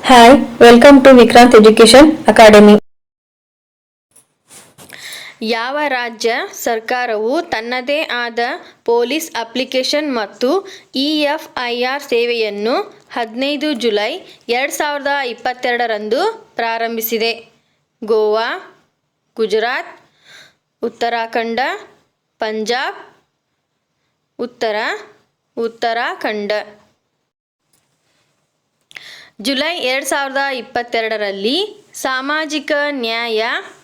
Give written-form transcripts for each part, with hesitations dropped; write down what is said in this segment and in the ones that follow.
Hi, welcome to Vikrant education academy. ಯಾವ ರಾಜ್ಯ ಸರ್ಕಾರವು ತನ್ನದೇ ಆದ ಪೊಲೀಸ್ ಅಪ್ಲಿಕೇಶನ್ ಮತ್ತು ಇಎಫ್ಐಆರ್ ಸೇವೆಯನ್ನು 15 ಜುಲೈ 2022ರಂದು ಪ್ರಾರಂಭಿಸಿದೆ? ಗೋವಾ, ಗುಜರಾತ್, ಉತ್ತರಾಖಂಡ, ಪಂಜಾಬ್. ಉತ್ತರಾಖಂಡ. ಜುಲೈ 2022ರಲ್ಲಿ ಸಾಮಾಜಿಕ ನ್ಯಾಯ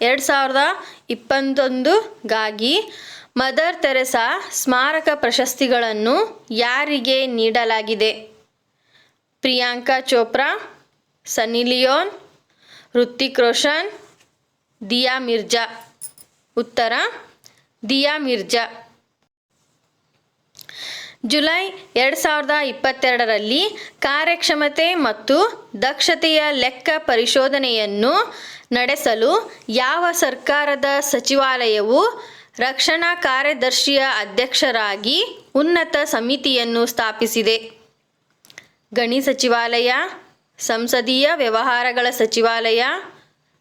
2021ಗಾಗಿ ಮದರ್ ತೆರೆಸಾ ಸ್ಮಾರಕ ಪ್ರಶಸ್ತಿಗಳನ್ನು ಯಾರಿಗೆ ನೀಡಲಾಗಿದೆ? ಪ್ರಿಯಾಂಕಾ ಚೋಪ್ರಾ, ಸನ್ನಿ ಲಿಯೋನ್, ಹೃತಿಕ್ ರೋಷನ್, ದಿಯಾ ಮಿರ್ಜಾ. ಉತ್ತರ ದಿಯಾ ಮಿರ್ಜಾ. ಜುಲೈ 2022ರಲ್ಲಿ ಕಾರ್ಯಕ್ಷಮತೆ ಮತ್ತು ದಕ್ಷತೆಯ ಲೆಕ್ಕ ಪರಿಶೋಧನೆಯನ್ನು ನಡೆಸಲು ಯಾವ ಸರ್ಕಾರದ ಸಚಿವಾಲಯವು ರಕ್ಷಣಾ ಕಾರ್ಯದರ್ಶಿಯ ಅಧ್ಯಕ್ಷರಾಗಿ ಉನ್ನತ ಸಮಿತಿಯನ್ನು ಸ್ಥಾಪಿಸಿದೆ? ಗಣಿ ಸಚಿವಾಲಯ, ಸಂಸದೀಯ ವ್ಯವಹಾರಗಳ ಸಚಿವಾಲಯ,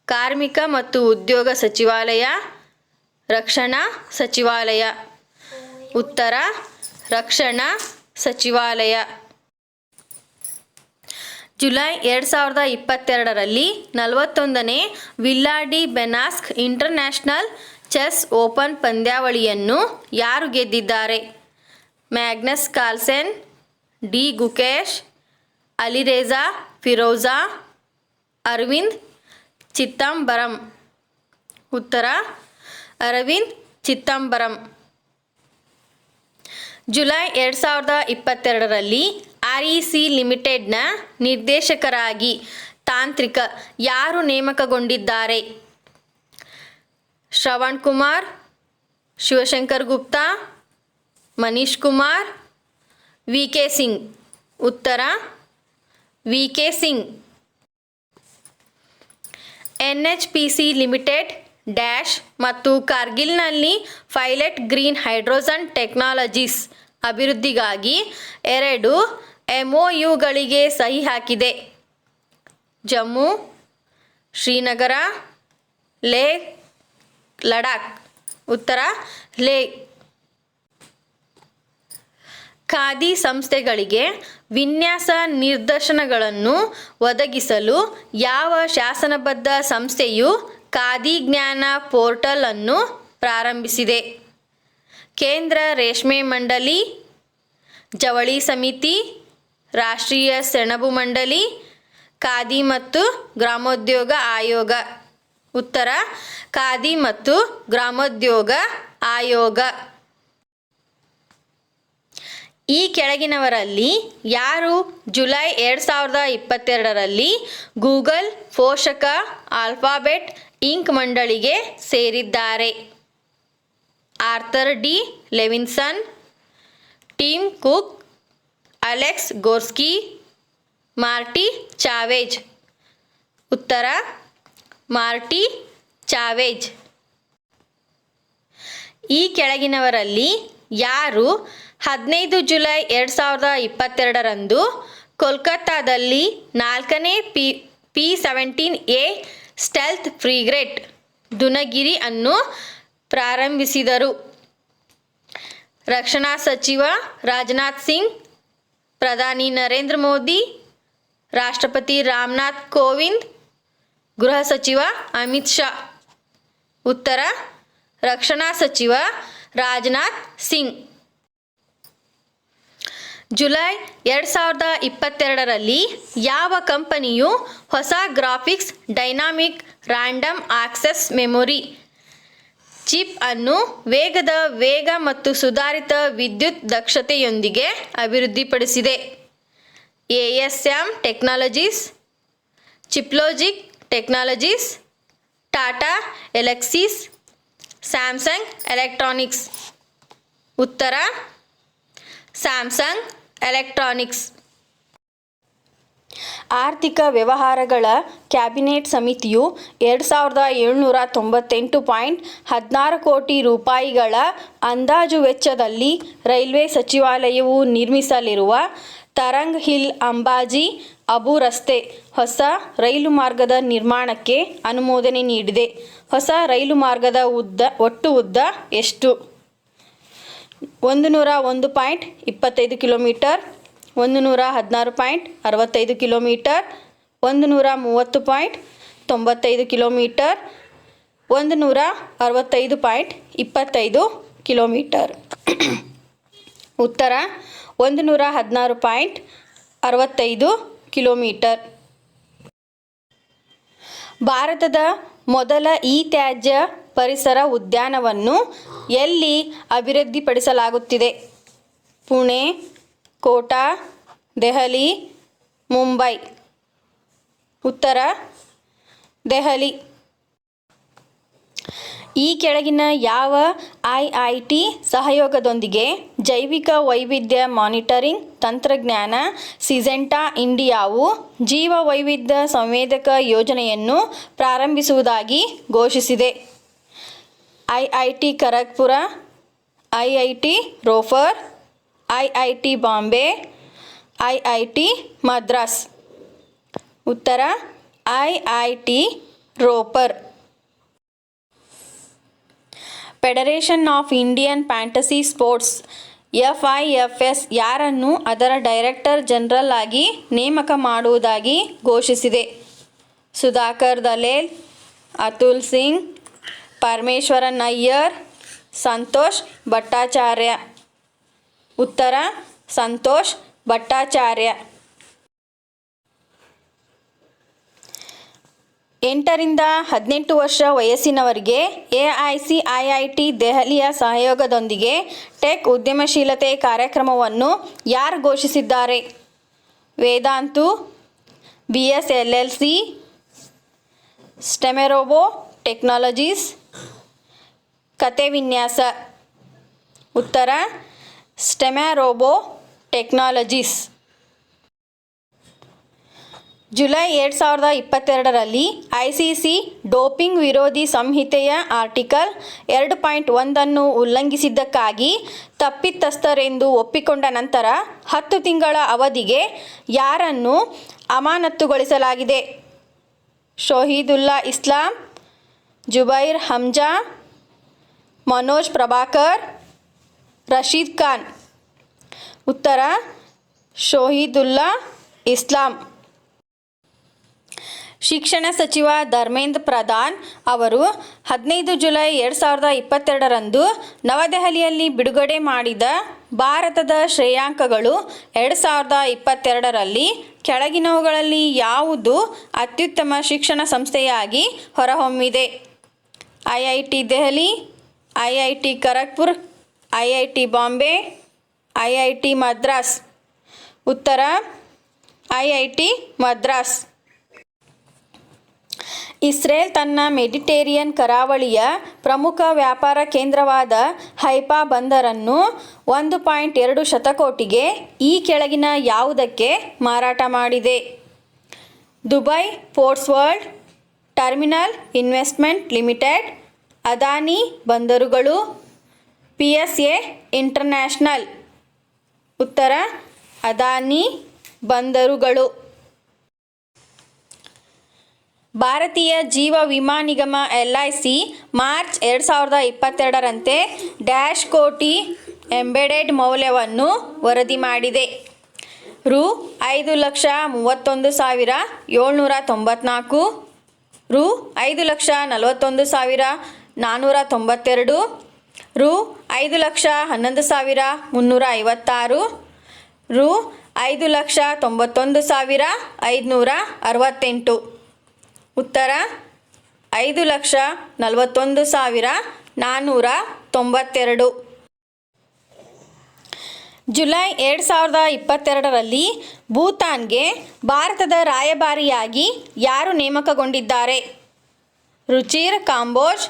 ಕಾರ್ಮಿಕ ಮತ್ತು ಉದ್ಯೋಗ ಸಚಿವಾಲಯ, ರಕ್ಷಣಾ ಸಚಿವಾಲಯ. ಉತ್ತರ ರಕ್ಷಣಾ ಸಚಿವಾಲಯ. ಜುಲೈ 2022ರಲ್ಲಿ 41ನೇ villa de Benasque international chess open ಪಂದ್ಯಾವಳಿಯನ್ನು ಯಾರು ಗೆದ್ದಿದ್ದಾರೆ? Magnus Carlsen, D Gukesh, Alireza Firouzja, Aravind Chidambaram. ಉತ್ತರ ಅರವಿಂದ್ ಚಿದಂಬರಂ. ಜುಲೈ 2022ರಲ್ಲಿ REC ಲಿಮಿಟೆಡ್ನ ನಿರ್ದೇಶಕರಾಗಿ ತಾಂತ್ರಿಕ ಯಾರು ನೇಮಕಗೊಂಡಿದ್ದಾರೆ? ಶ್ರವಣ್ ಕುಮಾರ್, ಶಿವಶಂಕರ್ ಗುಪ್ತಾ, ಮನೀಶ್ ಕುಮಾರ್, VK ಸಿಂಗ್. ಉತ್ತರ VK Singh. NHPC limited dash ಮತ್ತು ಕಾರ್ಗಿಲ್ನಲ್ಲಿ ಪೈಲಟ್ ಗ್ರೀನ್ ಹೈಡ್ರೋಜನ್ ಟೆಕ್ನಾಲಜೀಸ್ ಅಭಿವೃದ್ಧಿಗಾಗಿ 2 MOUಗಳಿಗೆ ಸಹಿ ಹಾಕಿದೆ. ಜಮ್ಮು, ಶ್ರೀನಗರ, ಲೇಹ್, ಲಡಾಖ್. ಉತ್ತರ ಲೇಹ್. ಖಾದಿ ಸಂಸ್ಥೆಗಳಿಗೆ ವಿನ್ಯಾಸ ನಿರ್ದೇಶನಗಳನ್ನು ಒದಗಿಸಲು ಯಾವ ಶಾಸನಬದ್ಧ ಸಂಸ್ಥೆಯು ಖಾದಿ ಜ್ಞಾನ ಪೋರ್ಟಲ್ ಅನ್ನು ಪ್ರಾರಂಭಿಸಿದೆ? ಕೇಂದ್ರ ರೇಷ್ಮೆ ಮಂಡಳಿ, ಜವಳಿ ಸಮಿತಿ, ರಾಷ್ಟ್ರೀಯ ಸೆಣಬು ಮಂಡಳಿ, ಖಾದಿ ಮತ್ತು ಗ್ರಾಮೋದ್ಯೋಗ ಆಯೋಗ. ಉತ್ತರ ಖಾದಿ ಮತ್ತು ಗ್ರಾಮೋದ್ಯೋಗ ಆಯೋಗ. ಈ ಕೆಳಗಿನವರಲ್ಲಿ ಯಾರು ಜುಲೈ 2022ರಲ್ಲಿ ಗೂಗಲ್ ಪೋಷಕ ಆಲ್ಫಾಬೆಟ್ ಇಂಕ್ ಮಂಡಳಿಗೆ ಸೇರಿದ್ದಾರೆ? Arthur D Levinson, Tim Cook, Alex Gorsky, Marty Chavez. ಉತ್ತರ ಮಾರ್ಟಿ ಚಾವೇಜ್. ಈ ಕೆಳಗಿನವರಲ್ಲಿ ಯಾರು 15 ಜುಲೈ 2022ರಂದು ಕೋಲ್ಕತ್ತಾದಲ್ಲಿ 4ನೇ P-17A ಸ್ಟೆಲ್ತ್ ಫ್ರಿಗೇಟ್ ದುನಗಿರಿ ಅನ್ನು ಪ್ರಾರಂಭಿಸಿದರು? ರಕ್ಷಣಾ ಸಚಿವ ರಾಜನಾಥ್ ಸಿಂಗ್, ಪ್ರಧಾನಿ ನರೇಂದ್ರ ಮೋದಿ, ರಾಷ್ಟ್ರಪತಿ ರಾಮನಾಥ್ ಕೋವಿಂದ್, ಗೃಹ ಸಚಿವ ಅಮಿತ್ ಶಾ. ಉತ್ತರ ರಕ್ಷಣಾ ಸಚಿವ ರಾಜನಾಥ್ ಸಿಂಗ್. ಜುಲೈ 2022ರಲ್ಲಿ ಯಾವ ಕಂಪನಿಯು ಹೊಸ graphics dynamic random access memory chip ಅನ್ನು ವೇಗ ಮತ್ತು ಸುಧಾರಿತ ವಿದ್ಯುತ್ ದಕ್ಷತೆಯೊಂದಿಗೆ ಅಭಿವೃದ್ಧಿಪಡಿಸಿದೆ? ASM technologies, Chiplogic technologies, Tata Elxsi, Samsung electronics. ಉತ್ತರ ಸ್ಯಾಮ್ಸಂಗ್ ಎಲೆಕ್ಟ್ರಾನಿಕ್ಸ್. ಆರ್ಥಿಕ ವ್ಯವಹಾರಗಳ ಕ್ಯಾಬಿನೆಟ್ ಸಮಿತಿಯು 2798.16 ಕೋಟಿ ರೂಪಾಯಿಗಳ ಅಂದಾಜು ವೆಚ್ಚದಲ್ಲಿ ರೈಲ್ವೆ ಸಚಿವಾಲಯವು ನಿರ್ಮಿಸಲಿರುವ ತರಂಗ್ ಹಿಲ್ ಅಂಬಾಜಿ ಅಬು ರಸ್ತೆ ಹೊಸ ರೈಲು ಮಾರ್ಗದ ನಿರ್ಮಾಣಕ್ಕೆ ಅನುಮೋದನೆ ನೀಡಿದೆ. ಹೊಸ ರೈಲು ಮಾರ್ಗದ ಒಟ್ಟು ಉದ್ದ ಎಷ್ಟು? 101.25 ಕಿಲೋಮೀಟರ್, 116.65 ಕಿಲೋಮೀಟರ್, 130.95 ಕಿಲೋಮೀಟರ್, 165.25 ಕಿಲೋಮೀಟರ್. ಉತ್ತರ 116.65 ಕಿಲೋಮೀಟರ್. ಭಾರತದ ಮೊದಲ ಇ-ತ್ಯಾಜ್ಯ ಪರಿಸರ ಉದ್ಯಾನವನ್ನು ಎಲ್ಲಿ ಅಭಿವೃದ್ಧಿಪಡಿಸಲಾಗುತ್ತಿದೆ? ಪುಣೆ, ಕೋಟಾ, ದೆಹಲಿ, ಮುಂಬೈ. ಉತ್ತರ ದೆಹಲಿ. ಈ ಕೆಳಗಿನ ಯಾವ IIT ಸಹಯೋಗದೊಂದಿಗೆ ಜೈವಿಕ ವೈವಿಧ್ಯ ಮಾನಿಟರಿಂಗ್ ತಂತ್ರಜ್ಞಾನ ಸಿಜೆಂಟಾ ಇಂಡಿಯಾವು ಜೀವ ವೈವಿಧ್ಯ ಸಂವೇದಕ ಯೋಜನೆಯನ್ನು ಪ್ರಾರಂಭಿಸುವುದಾಗಿ ಘೋಷಿಸಿದೆ? IIT Kharagpur, IIT ರೋಫರ್, IIT Bombay, IIT Madras. ಉತ್ತರ IIT Ropar. Federation of Indian fantasy sports FIFS ಯಾರನ್ನು ಅದರ ಡೈರೆಕ್ಟರ್ ಜನರಲ್ ಆಗಿ ನೇಮಕ ಮಾಡುವುದಾಗಿ ಘೋಷಿಸಿದೆ? ಸುಧಾಕರ್ ದಲೇಲ್, ಅತುಲ್ ಸಿಂಗ್, ಪರಮೇಶ್ವರನ್ ಅಯ್ಯರ್, ಸಂತೋಷ್ ಭಟ್ಟಾಚಾರ್ಯ. ಉತ್ತರ ಸಂತೋಷ್ ಭಟ್ಟಾಚಾರ್ಯ. 8 ರಿಂದ 18 ವರ್ಷ ವಯಸ್ಸಿನವರಿಗೆ AICIIT ದೆಹಲಿಯ ಸಹಯೋಗದೊಂದಿಗೆ ಟೆಕ್ ಉದ್ಯಮಶೀಲತೆ ಕಾರ್ಯಕ್ರಮವನ್ನು ಯಾರು ಘೋಷಿಸಿದ್ದಾರೆ? ವೇದಾಂತು, BSLLC, ಸ್ಟೆಮೆರೋಬೋ ಟೆಕ್ನಾಲಜೀಸ್, ಕತೆ ವಿನ್ಯಾಸ. ಉತ್ತರ ಸ್ಟೆಮೆರೋಬೋ ಟೆಕ್ನಾಲಜೀಸ್. ಜುಲೈ 2022ರಲ್ಲಿ ICC ಡೋಪಿಂಗ್ ವಿರೋಧಿ ಸಂಹಿತೆಯ ಆರ್ಟಿಕಲ್ 2.1 ಉಲ್ಲಂಘಿಸಿದ್ದಕ್ಕಾಗಿ ತಪ್ಪಿತಸ್ಥರೆಂದು ಒಪ್ಪಿಕೊಂಡ ನಂತರ 10 ತಿಂಗಳ ಅವಧಿಗೆ ಯಾರನ್ನು ಅಮಾನತುಗೊಳಿಸಲಾಗಿದೆ? ಶಹೀದುಲ್ಲಾ ಇಸ್ಲಾಂ, ಜುಬೈರ್ ಹಮ್ಜಾ, ಮನೋಜ್ ಪ್ರಭಾಕರ್, ರಶೀದ್ ಖಾನ್. ಉತ್ತರ ಶಹೀದುಲ್ಲಾ ಇಸ್ಲಾಂ. ಶಿಕ್ಷಣ ಸಚಿವ ಧರ್ಮೇಂದ್ರ ಪ್ರಧಾನ್ ಅವರು 15 ಜುಲೈ 2022ರಂದು ನವದೆಹಲಿಯಲ್ಲಿ ಬಿಡುಗಡೆ ಮಾಡಿದ ಭಾರತದ ಶ್ರೇಯಾಂಕಗಳು 2022ರಲ್ಲಿ ಕೆಳಗಿನವುಗಳಲ್ಲಿ ಯಾವುದು ಅತ್ಯುತ್ತಮ ಶಿಕ್ಷಣ ಸಂಸ್ಥೆಯಾಗಿ ಹೊರಹೊಮ್ಮಿದೆ? IIT Delhi, IIT Kharagpur, IIT Bombay, IIT Madras. ಉತ್ತರ IIT ಮದ್ರಾಸ್. ಇಸ್ರೇಲ್ ತನ್ನ ಮೆಡಿಟೇರಿಯನ್ ಕರಾವಳಿಯ ಪ್ರಮುಖ ವ್ಯಾಪಾರ ಕೇಂದ್ರವಾದ ಹೈಫಾ ಬಂದರನ್ನು 1.2 ಶತಕೋಟಿಗೆ ಈ ಕೆಳಗಿನ ಯಾವುದಕ್ಕೆ ಮಾರಾಟ ಮಾಡಿದೆ? Dubai ports world, terminal investment limited, Adani ಬಂದರುಗಳು, PSA ಇಂಟರ್ನ್ಯಾಷನಲ್. ಉತ್ತರ ಅದಾನಿ ಬಂದರುಗಳು. ಭಾರತೀಯ ಜೀವ ವಿಮಾ ನಿಗಮ LIC ಮಾರ್ಚ್ 2022ರಂತೆ ಕೋಟಿ ಎಂಬೆಡೆಡ್ ಮೌಲ್ಯವನ್ನು ವರದಿ ಮಾಡಿದೆ. ರು 5,31,794, ರು 5,41,492, ರು 5,11,356, ರು 5,91,568. ಉತ್ತರ 5,41,492. ಜುಲೈ 2022ರಲ್ಲಿ ಭೂತಾನ್ಗೆ ಭಾರತದ ರಾಯಭಾರಿಯಾಗಿ ಯಾರು ನೇಮಕಗೊಂಡಿದ್ದಾರೆ? ರುಚಿರ್ ಕಾಂಬೋಜ್,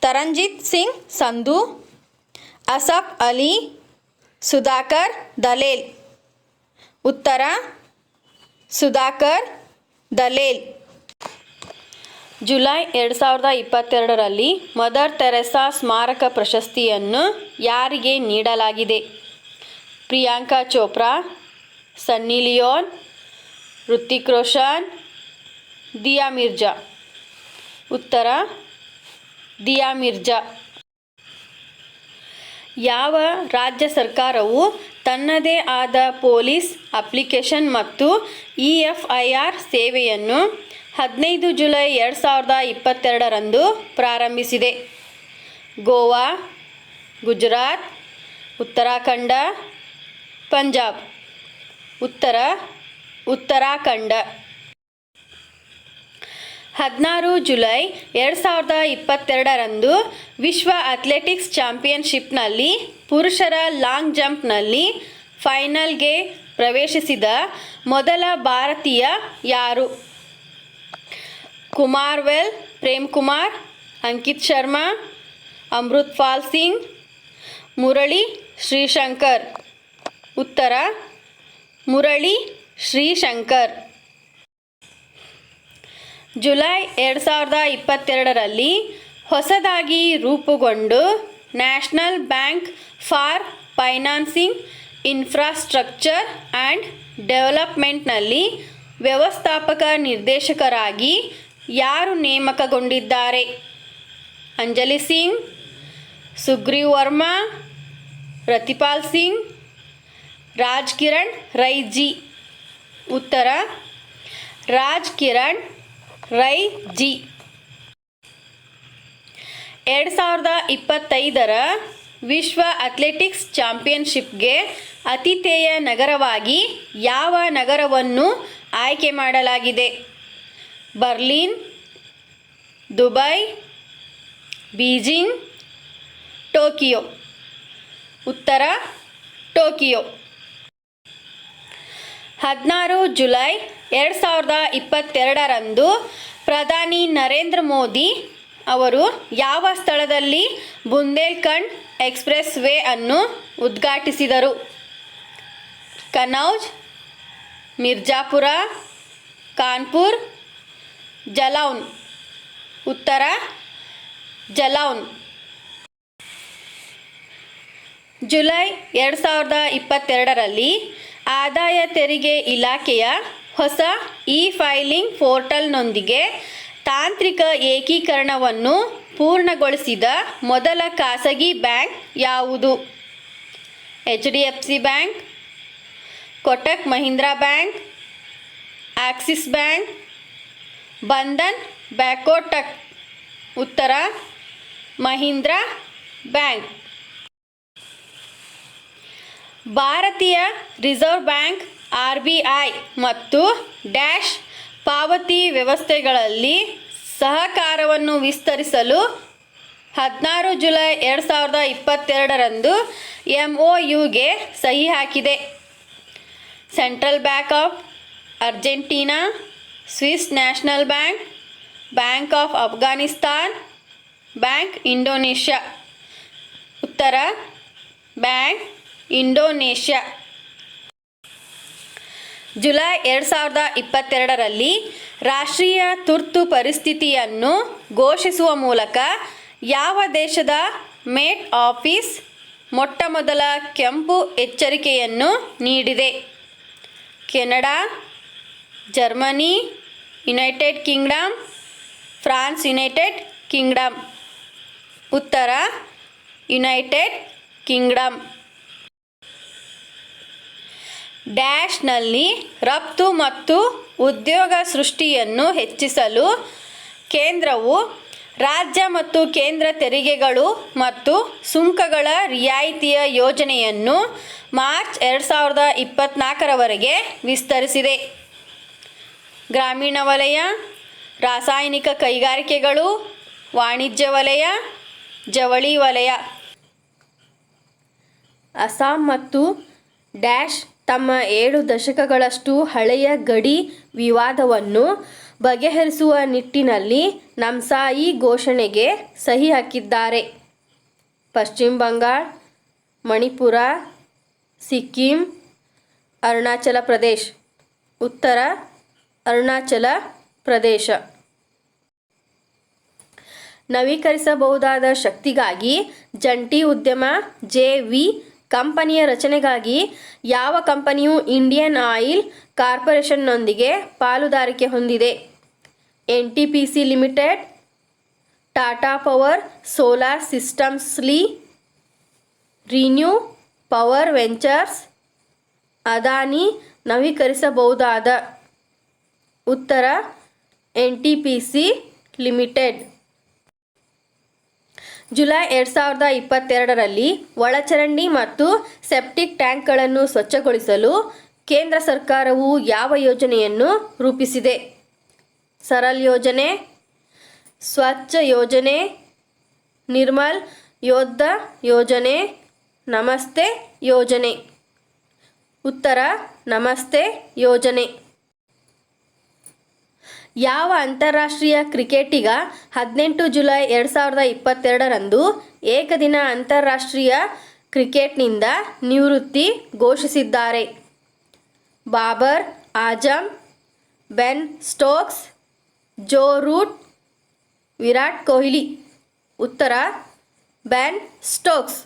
ತರಂಜಿತ್ ಸಿಂಗ್ ಸಂಧು, ಅಸಫ್ ಅಲಿ, ಸುಧಾಕರ್ ದಲೇಲ್. ಉತ್ತರ ಸುಧಾಕರ್ ದಲೇಲ್. ಜುಲೈ 2022ರಲ್ಲಿ ಮದರ್ ತೆರೆಸಾ ಸ್ಮಾರಕ ಪ್ರಶಸ್ತಿಯನ್ನು ಯಾರಿಗೆ ನೀಡಲಾಗಿದೆ? ಪ್ರಿಯಾಂಕಾ ಚೋಪ್ರಾ, ಸನ್ನಿ ಲಿಯೋನ್, ಋತಿಕ್ ರೋಷನ್, ದಿಯಾ ಮಿರ್ಜಾ. ಉತ್ತರ ದಿಯಾ ಮಿರ್ಜಾ. ಯಾವ ರಾಜ್ಯ ಸರ್ಕಾರವು ತನ್ನದೇ ಆದ ಪೊಲೀಸ್ ಅಪ್ಲಿಕೇಶನ್ ಮತ್ತು EFIR ಸೇವೆಯನ್ನು 15 ಜುಲೈ 2022ರಂದು ಪ್ರಾರಂಭಿಸಿದೆ? ಗೋವಾ, ಗುಜರಾತ್, ಉತ್ತರಾಖಂಡ, ಪಂಜಾಬ್. ಉತ್ತರ ಉತ್ತರಾಖಂಡ. 16 ಜುಲೈ 2022ರಂದು ವಿಶ್ವ ಅಥ್ಲೆಟಿಕ್ಸ್ ಚಾಂಪಿಯನ್ಶಿಪ್ನಲ್ಲಿ ಪುರುಷರ ಲಾಂಗ್ ಜಂಪ್ನಲ್ಲಿ ಫೈನಲ್ಗೆ ಪ್ರವೇಶಿಸಿದ ಮೊದಲ ಭಾರತೀಯ ಯಾರು? ಕುಮಾರ್ವೆಲ್ ಪ್ರೇಮ್ಕುಮಾರ್, ಅಂಕಿತ್ ಶರ್ಮಾ, ಅಮೃತ್ಪಾಲ್ ಸಿಂಗ್, ಮುರಳಿ ಶ್ರೀಶಂಕರ್. ಉತ್ತರ ಮುರಳಿ ಶ್ರೀಶಂಕರ್. ಜುಲೈ 2022ರಲ್ಲಿ ಹೊಸದಾಗಿ ರೂಪುಗೊಂಡು national bank for financing infrastructure and ಡೆವಲಪ್ಮೆಂಟ್ನಲ್ಲಿ ವ್ಯವಸ್ಥಾಪಕ ನಿರ್ದೇಶಕರಾಗಿ ಯಾರು ನೇಮಕಗೊಂಡಿದ್ದಾರೆ? ಅಂಜಲಿ ಸಿಂಗ್, ಸುಗ್ರೀವ್ ವರ್ಮಾ, ರತಿಪಾಲ್ ಸಿಂಗ್, ರಾಜ್ ಕಿರಣ್ ರೈಜಿ. ಉತ್ತರ ರಾಜ್ ಕಿರಣ್ ರೈಜಿ. 2025ರ ವಿಶ್ವ ಅಥ್ಲೆಟಿಕ್ಸ್ ಚಾಂಪಿಯನ್ಶಿಪ್ಗೆ ಆತಿಥೇಯ ನಗರವಾಗಿ ಯಾವ ನಗರವನ್ನು ಆಯ್ಕೆ ಮಾಡಲಾಗಿದೆ? Berlin, Dubai, Beijing, Tokyo. ಉತ್ತರ ಟೋಕಿಯೋ. 16 ಜುಲೈ 2022ರಂದು ಪ್ರಧಾನಿ ನರೇಂದ್ರ ಮೋದಿ ಅವರು ಯಾವ ಸ್ಥಳದಲ್ಲಿ ಬುಂದೇಲ್ಖಂಡ್ ಎಕ್ಸ್ಪ್ರೆಸ್ ವೇ ಅನ್ನು ಉದ್ಘಾಟಿಸಿದರು? ಕನೌಜ್, ಮಿರ್ಜಾಪುರ, ಕಾನ್ಪುರ್, ಜಲೌನ್. ಉತ್ತರ ಜಲೌನ್. ಜುಲೈ 2022ರಲ್ಲಿ ಆದಾಯ ತೆರಿಗೆ ಇಲಾಖೆಯ ಹೊಸ ಇ-ಫೈಲಿಂಗ್ ಪೋರ್ಟಲ್ನೊಂದಿಗೆ ತಾಂತ್ರಿಕ ಏಕೀಕರಣವನ್ನು ಪೂರ್ಣಗೊಳಿಸಿದ ಮೊದಲ ಖಾಸಗಿ ಬ್ಯಾಂಕ್ ಯಾವುದು? HDFC bank, Kotak Mahindra bank, Axis bank, Bandhan ಬ್ಯಾಕೋಟಕ್. ಉತ್ತರ ಮಹೀಂದ್ರಾ ಬ್ಯಾಂಕ್. ಭಾರತೀಯ ರಿಸರ್ವ್ ಬ್ಯಾಂಕ್ RBI ಮತ್ತು ಡ್ಯಾಶ್ ಪಾವತಿ ವ್ಯವಸ್ಥೆಗಳಲ್ಲಿ ಸಹಕಾರವನ್ನು ವಿಸ್ತರಿಸಲು 16 ಜುಲೈ 2022ರಂದು MOUಗೆ ಸಹಿ ಹಾಕಿದೆ. Central bank of Argentina, Swiss national bank, bank of Afghanistan, bank Indonesia. ಉತ್ತರ ಬ್ಯಾಂಕ್ ಇಂಡೋನೇಷ್ಯಾ. ಜುಲೈ 2022ರಲ್ಲಿ ರಾಷ್ಟ್ರೀಯ ತುರ್ತು ಪರಿಸ್ಥಿತಿಯನ್ನು ಘೋಷಿಸುವ ಮೂಲಕ ಯಾವ ದೇಶದ ಮೇಟ್ ಆಫೀಸ್ ಮೊಟ್ಟಮೊದಲ ಕೆಂಪು ಎಚ್ಚರಿಕೆಯನ್ನು ನೀಡಿದೆ? Canada, Germany, United Kingdom, France. United Kingdom. ಉತ್ತರ ಯುನೈಟೆಡ್ ಕಿಂಗ್ಡಮ್. ಡ್ಯಾಶ್ನಲ್ಲಿ ರಫ್ತು ಮತ್ತು ಉದ್ಯೋಗ ಸೃಷ್ಟಿಯನ್ನು ಹೆಚ್ಚಿಸಲು ಕೇಂದ್ರವು ರಾಜ್ಯ ಮತ್ತು ಕೇಂದ್ರ ತೆರಿಗೆಗಳು ಮತ್ತು ಸುಂಕಗಳ ರಿಯಾಯಿತಿಯ ಯೋಜನೆಯನ್ನು ಮಾರ್ಚ್ 2024ರವರೆಗೆ ವಿಸ್ತರಿಸಿದೆ. ಗ್ರಾಮೀಣ ವಲಯ, ರಾಸಾಯನಿಕ ಕೈಗಾರಿಕೆಗಳು, ವಾಣಿಜ್ಯ ವಲಯ, ಜವಳಿ ವಲಯ. ಅಸ್ಸಾಂ ಮತ್ತು ಡ್ಯಾಶ್ ತಮ್ಮ 7 ದಶಕಗಳಷ್ಟು ಹಳೆಯ ಗಡಿ ವಿವಾದವನ್ನು ಬಗೆಹರಿಸುವ ನಿಟ್ಟಿನಲ್ಲಿ ನಾಮ್ಸಾಯಿ ಘೋಷಣೆಗೆ ಸಹಿ ಹಾಕಿದ್ದಾರೆ. ಪಶ್ಚಿಮ ಬಂಗಾಳ, ಮಣಿಪುರ, ಸಿಕ್ಕಿಂ, ಅರುಣಾಚಲ ಪ್ರದೇಶ. ಉತ್ತರ ಅರುಣಾಚಲ ಪ್ರದೇಶ. ನವೀಕರಿಸಬಹುದಾದ ಶಕ್ತಿಗಾಗಿ ಜಂಟಿ ಉದ್ಯಮ ಕಂಪನಿಯ ರಚನೆಗಾಗಿ ಯಾವ ಕಂಪನಿಯು ಇಂಡಿಯನ್ ಆಯಿಲ್ ಕಾರ್ಪೊರೇಷನ್ನೊಂದಿಗೆ ಪಾಲುದಾರಿಕೆ ಹೊಂದಿದೆ? NTPC limited, Tata power solar systems ಲಿ, ರಿನ್ಯೂ ಪವರ್ ವೆಂಚರ್ಸ್, ಅದಾನಿ ನವೀಕರಿಸಬಹುದಾದ. ಉತ್ತರ NTPC ಲಿಮಿಟೆಡ್. ಜುಲೈ 2022ರಲ್ಲಿ ಒಳಚರಂಡಿ ಮತ್ತು ಸೆಪ್ಟಿಕ್ ಟ್ಯಾಂಕ್ಗಳನ್ನು ಸ್ವಚ್ಛಗೊಳಿಸಲು ಕೇಂದ್ರ ಸರ್ಕಾರವು ಯಾವ ಯೋಜನೆಯನ್ನು ರೂಪಿಸಿದೆ? ಸರಲ್ ಯೋಜನೆ, ಸ್ವಚ್ಛ ಯೋಜನೆ, ನಿರ್ಮಲ್ ಯೋದ್ಧ ಯೋಜನೆ, ನಮಸ್ತೆ ಯೋಜನೆ. ಉತ್ತರ ನಮಸ್ತೆ ಯೋಜನೆ. ಯಾವ ಅಂತಾರಾಷ್ಟ್ರೀಯ ಕ್ರಿಕೆಟಿಗ 18 ಜುಲೈ 2022ರಂದು ಏಕದಿನ ಅಂತಾರಾಷ್ಟ್ರೀಯ ಕ್ರಿಕೆಟ್ನಿಂದ ನಿವೃತ್ತಿ ಘೋಷಿಸಿದ್ದಾರೆ? Babar Azam, Ben Stokes, Joe Root, Virat Kohli. ಉತ್ತರ ಬೆನ್ ಸ್ಟೋಕ್ಸ್.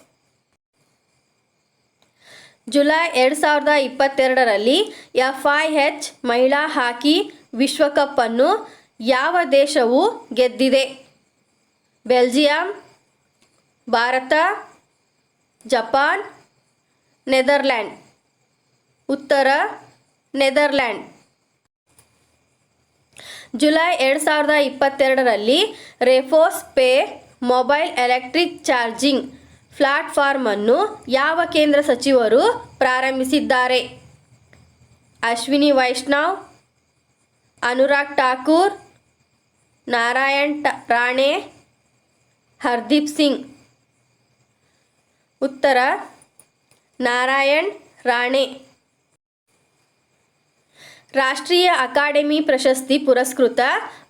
ಜುಲೈ 2022ರಲ್ಲಿ FIH ಮಹಿಳಾ ಹಾಕಿ ವಿಶ್ವಕಪ್ ಅನ್ನು ಯಾವ ದೇಶವು ಗೆದ್ದಿದೆ? Belgium, Bharat, Japan, Netherland. ಉತ್ತರ ನೆದರ್ಲ್ಯಾಂಡ್. ಜುಲೈ 2022ರಲ್ಲಿ ರೆಫೋಸ್ pay mobile electric charging platform ಅನ್ನು ಯಾವ ಕೇಂದ್ರ ಸಚಿವರು ಪ್ರಾರಂಭಿಸಿದ್ದಾರೆ? ಅಶ್ವಿನಿ ವೈಷ್ಣವ್, ಅನುರಾಗ್ ಠಾಕೂರ್, ನಾರಾಯಣ್ ರಾಣೆ, ಹರ್ದೀಪ್ ಸಿಂಗ್. ಉತ್ತರ ನಾರಾಯಣ್ ರಾಣೆ. ರಾಷ್ಟ್ರೀಯ ಅಕಾಡೆಮಿ ಪ್ರಶಸ್ತಿ ಪುರಸ್ಕೃತ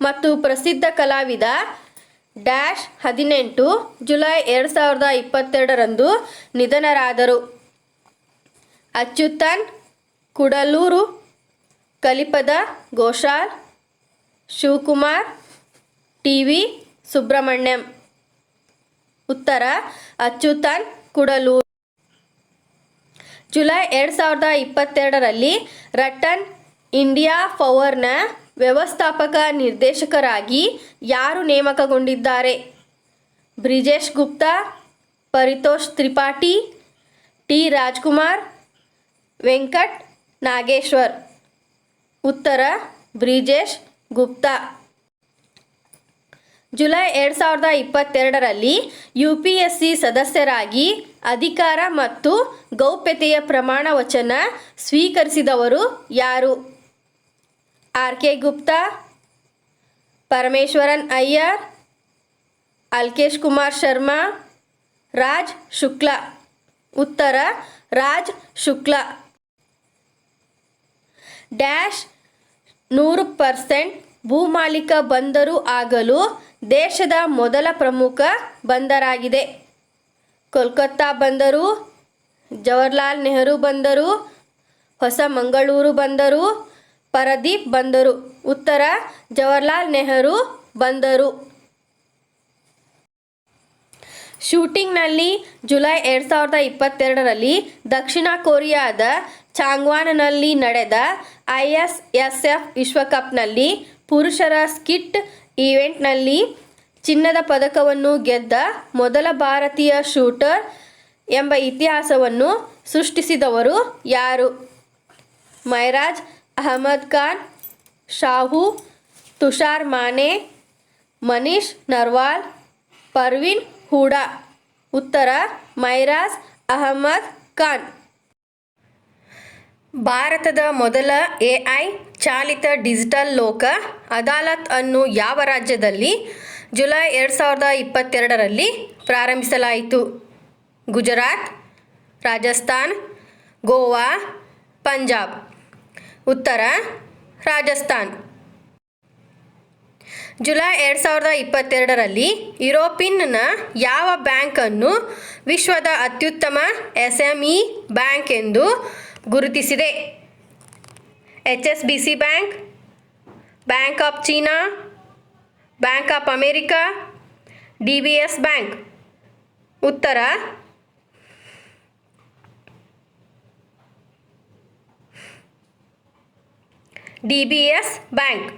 ಮತ್ತು ಪ್ರಸಿದ್ಧ ಕಲಾವಿದ 18 ಜುಲೈ 2022ರಂದು ನಿಧನರಾದರು. ಅಚ್ಯುತನ್ ಕುಡಲೂರು, ಕಲಿಪದ ಘೋಷಾಲ್, ಶಿವಕುಮಾರ್, TV ಸುಬ್ರಹ್ಮಣ್ಯಂ. ಉತ್ತರ Achuthan Kudalur. July 2022ರಲ್ಲಿ written India ಪವರ್ನ ವ್ಯವಸ್ಥಾಪಕ ನಿರ್ದೇಶಕರಾಗಿ ಯಾರು ನೇಮಕಗೊಂಡಿದ್ದಾರೆ? ಬ್ರಿಜೇಶ್ ಗುಪ್ತಾ, ಪರಿತೋಷ್ ತ್ರಿಪಾಠಿ, T ರಾಜ್ಕುಮಾರ್, ವೆಂಕಟ್ ನಾಗೇಶ್ವರ್. ಉತ್ತರ ಬ್ರಿಜೇಶ್ ಗುಪ್ತಾ. ಜುಲೈ 2022ರಲ್ಲಿ UPSC ಸದಸ್ಯರಾಗಿ ಅಧಿಕಾರ ಮತ್ತು ಗೌಪ್ಯತೆಯ ಪ್ರಮಾಣ ವಚನ ಸ್ವೀಕರಿಸಿದವರು ಯಾರು? RK ಗುಪ್ತಾ, ಪರಮೇಶ್ವರನ್ ಅಯ್ಯರ್, ಅಲ್ಕೇಶ್ ಕುಮಾರ್ ಶರ್ಮಾ, ರಾಜ್ ಶುಕ್ಲಾ. ಉತ್ತರ ರಾಜ್ ಶುಕ್ಲಾ. 100% ಭೂಮಾಲೀಕ ಬಂದರು ಆಗಲು ದೇಶದ ಮೊದಲ ಪ್ರಮುಖ ಬಂದರಾಗಿದೆ? ಕೋಲ್ಕತ್ತಾ ಬಂದರು, ಜವಾಹರ್ಲಾಲ್ ನೆಹರು ಬಂದರು, ಹೊಸ ಮಂಗಳೂರು ಬಂದರು, ಪರದೀಪ್ ಬಂದರು. ಉತ್ತರ ಜವಾಹರ್ಲಾಲ್ ನೆಹರು ಬಂದರು. ಶೂಟಿಂಗ್ನಲ್ಲಿ ಜುಲೈ 2022ರಲ್ಲಿ ದಕ್ಷಿಣ ಕೊರಿಯಾದ ಚಾಂಗ್ವಾನ್ನಲ್ಲಿ ನಡೆದ ISSF ವಿಶ್ವಕಪ್ನಲ್ಲಿ ಪುರುಷರ ಸ್ಕಿಟ್ ಈವೆಂಟ್ನಲ್ಲಿ ಚಿನ್ನದ ಪದಕವನ್ನು ಗೆದ್ದ ಮೊದಲ ಭಾರತೀಯ ಶೂಟರ್ ಎಂಬ ಇತಿಹಾಸವನ್ನು ಸೃಷ್ಟಿಸಿದವರು ಯಾರು? ಮೈರಾಜ್ ಅಹಮದ್ ಖಾನ್, ಶಾಹು, ತುಷಾರ್ ಮಾನೆ, ಮನೀಶ್ ನರ್ವಾಲ್, ಪರ್ವೀನ್ ಹೂಡಾ. ಉತ್ತರ ಮೈರಾಜ್ ಅಹಮದ್ ಖಾನ್. ಭಾರತದ ಮೊದಲ AI ಚಾಲಿತ ಡಿಜಿಟಲ್ ಲೋಕ ಅದಾಲತ್ ಅನ್ನು ಯಾವ ರಾಜ್ಯದಲ್ಲಿ ಜುಲೈ 2022ರಲ್ಲಿ ಪ್ರಾರಂಭಿಸಲಾಯಿತು? ಗುಜರಾತ್, ರಾಜಸ್ಥಾನ್, ಗೋವಾ, ಪಂಜಾಬ್. ಉತ್ತರ ರಾಜಸ್ಥಾನ್. ಜುಲೈ 2022ರಲ್ಲಿ ಯುರೋಪಿಯನ್ನ ಯಾವ ಬ್ಯಾಂಕನ್ನು ವಿಶ್ವದ ಅತ್ಯುತ್ತಮ SME ಬ್ಯಾಂಕ್ ಎಂದು ಗುರುತಿಸಿದೆ? HSBC bank, bank of China, bank of America, DBS bank. ಉತ್ತರ DBS ಬ್ಯಾಂಕ್.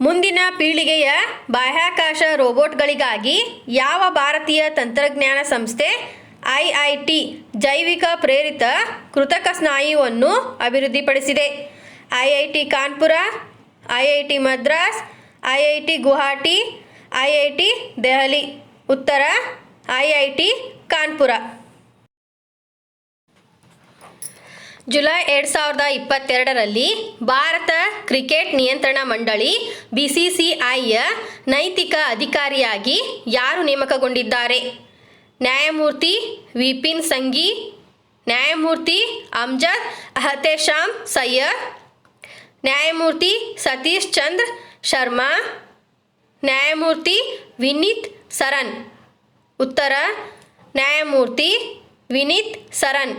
ಮುಂದಿನ ಪೀಳಿಗೆಯ ಬಾಹ್ಯಾಕಾಶ ರೋಬೋಟ್ಗಳಿಗಾಗಿ ಯಾವ ಭಾರತೀಯ ತಂತ್ರಜ್ಞಾನ ಸಂಸ್ಥೆ IIT ಜೈವಿಕ ಪ್ರೇರಿತ ಕೃತಕ ಸ್ನಾಯುವನ್ನು ಅಭಿವೃದ್ಧಿಪಡಿಸಿದೆ? IIT Kanpur, IIT Madras, IIT Guwahati, IIT Delhi. ಉತ್ತರ IIT ಕಾನ್ಪುರ. ಜುಲೈ 2022ರಲ್ಲಿ ಭಾರತ ಕ್ರಿಕೆಟ್ ನಿಯಂತ್ರಣ ಮಂಡಳಿ BCCIಯ ನೈತಿಕ ಅಧಿಕಾರಿಯಾಗಿ ಯಾರು ನೇಮಕಗೊಂಡಿದ್ದಾರೆ? ನ್ಯಾಯಮೂರ್ತಿ ವಿಪಿನ್ ಸಂಘಿ, ನ್ಯಾಯಮೂರ್ತಿ ಅಮ್ಜದ್ ಅಹ್ತೆಶಾಮ್ ಸಯ್ಯದ್, ನ್ಯಾಯಮೂರ್ತಿ ಸತೀಶ್ ಚಂದ್ರ ಶರ್ಮಾ, ನ್ಯಾಯಮೂರ್ತಿ ವಿನೀತ್ ಸರನ್. ಉತ್ತರ ನ್ಯಾಯಮೂರ್ತಿ ವಿನೀತ್ ಸರನ್.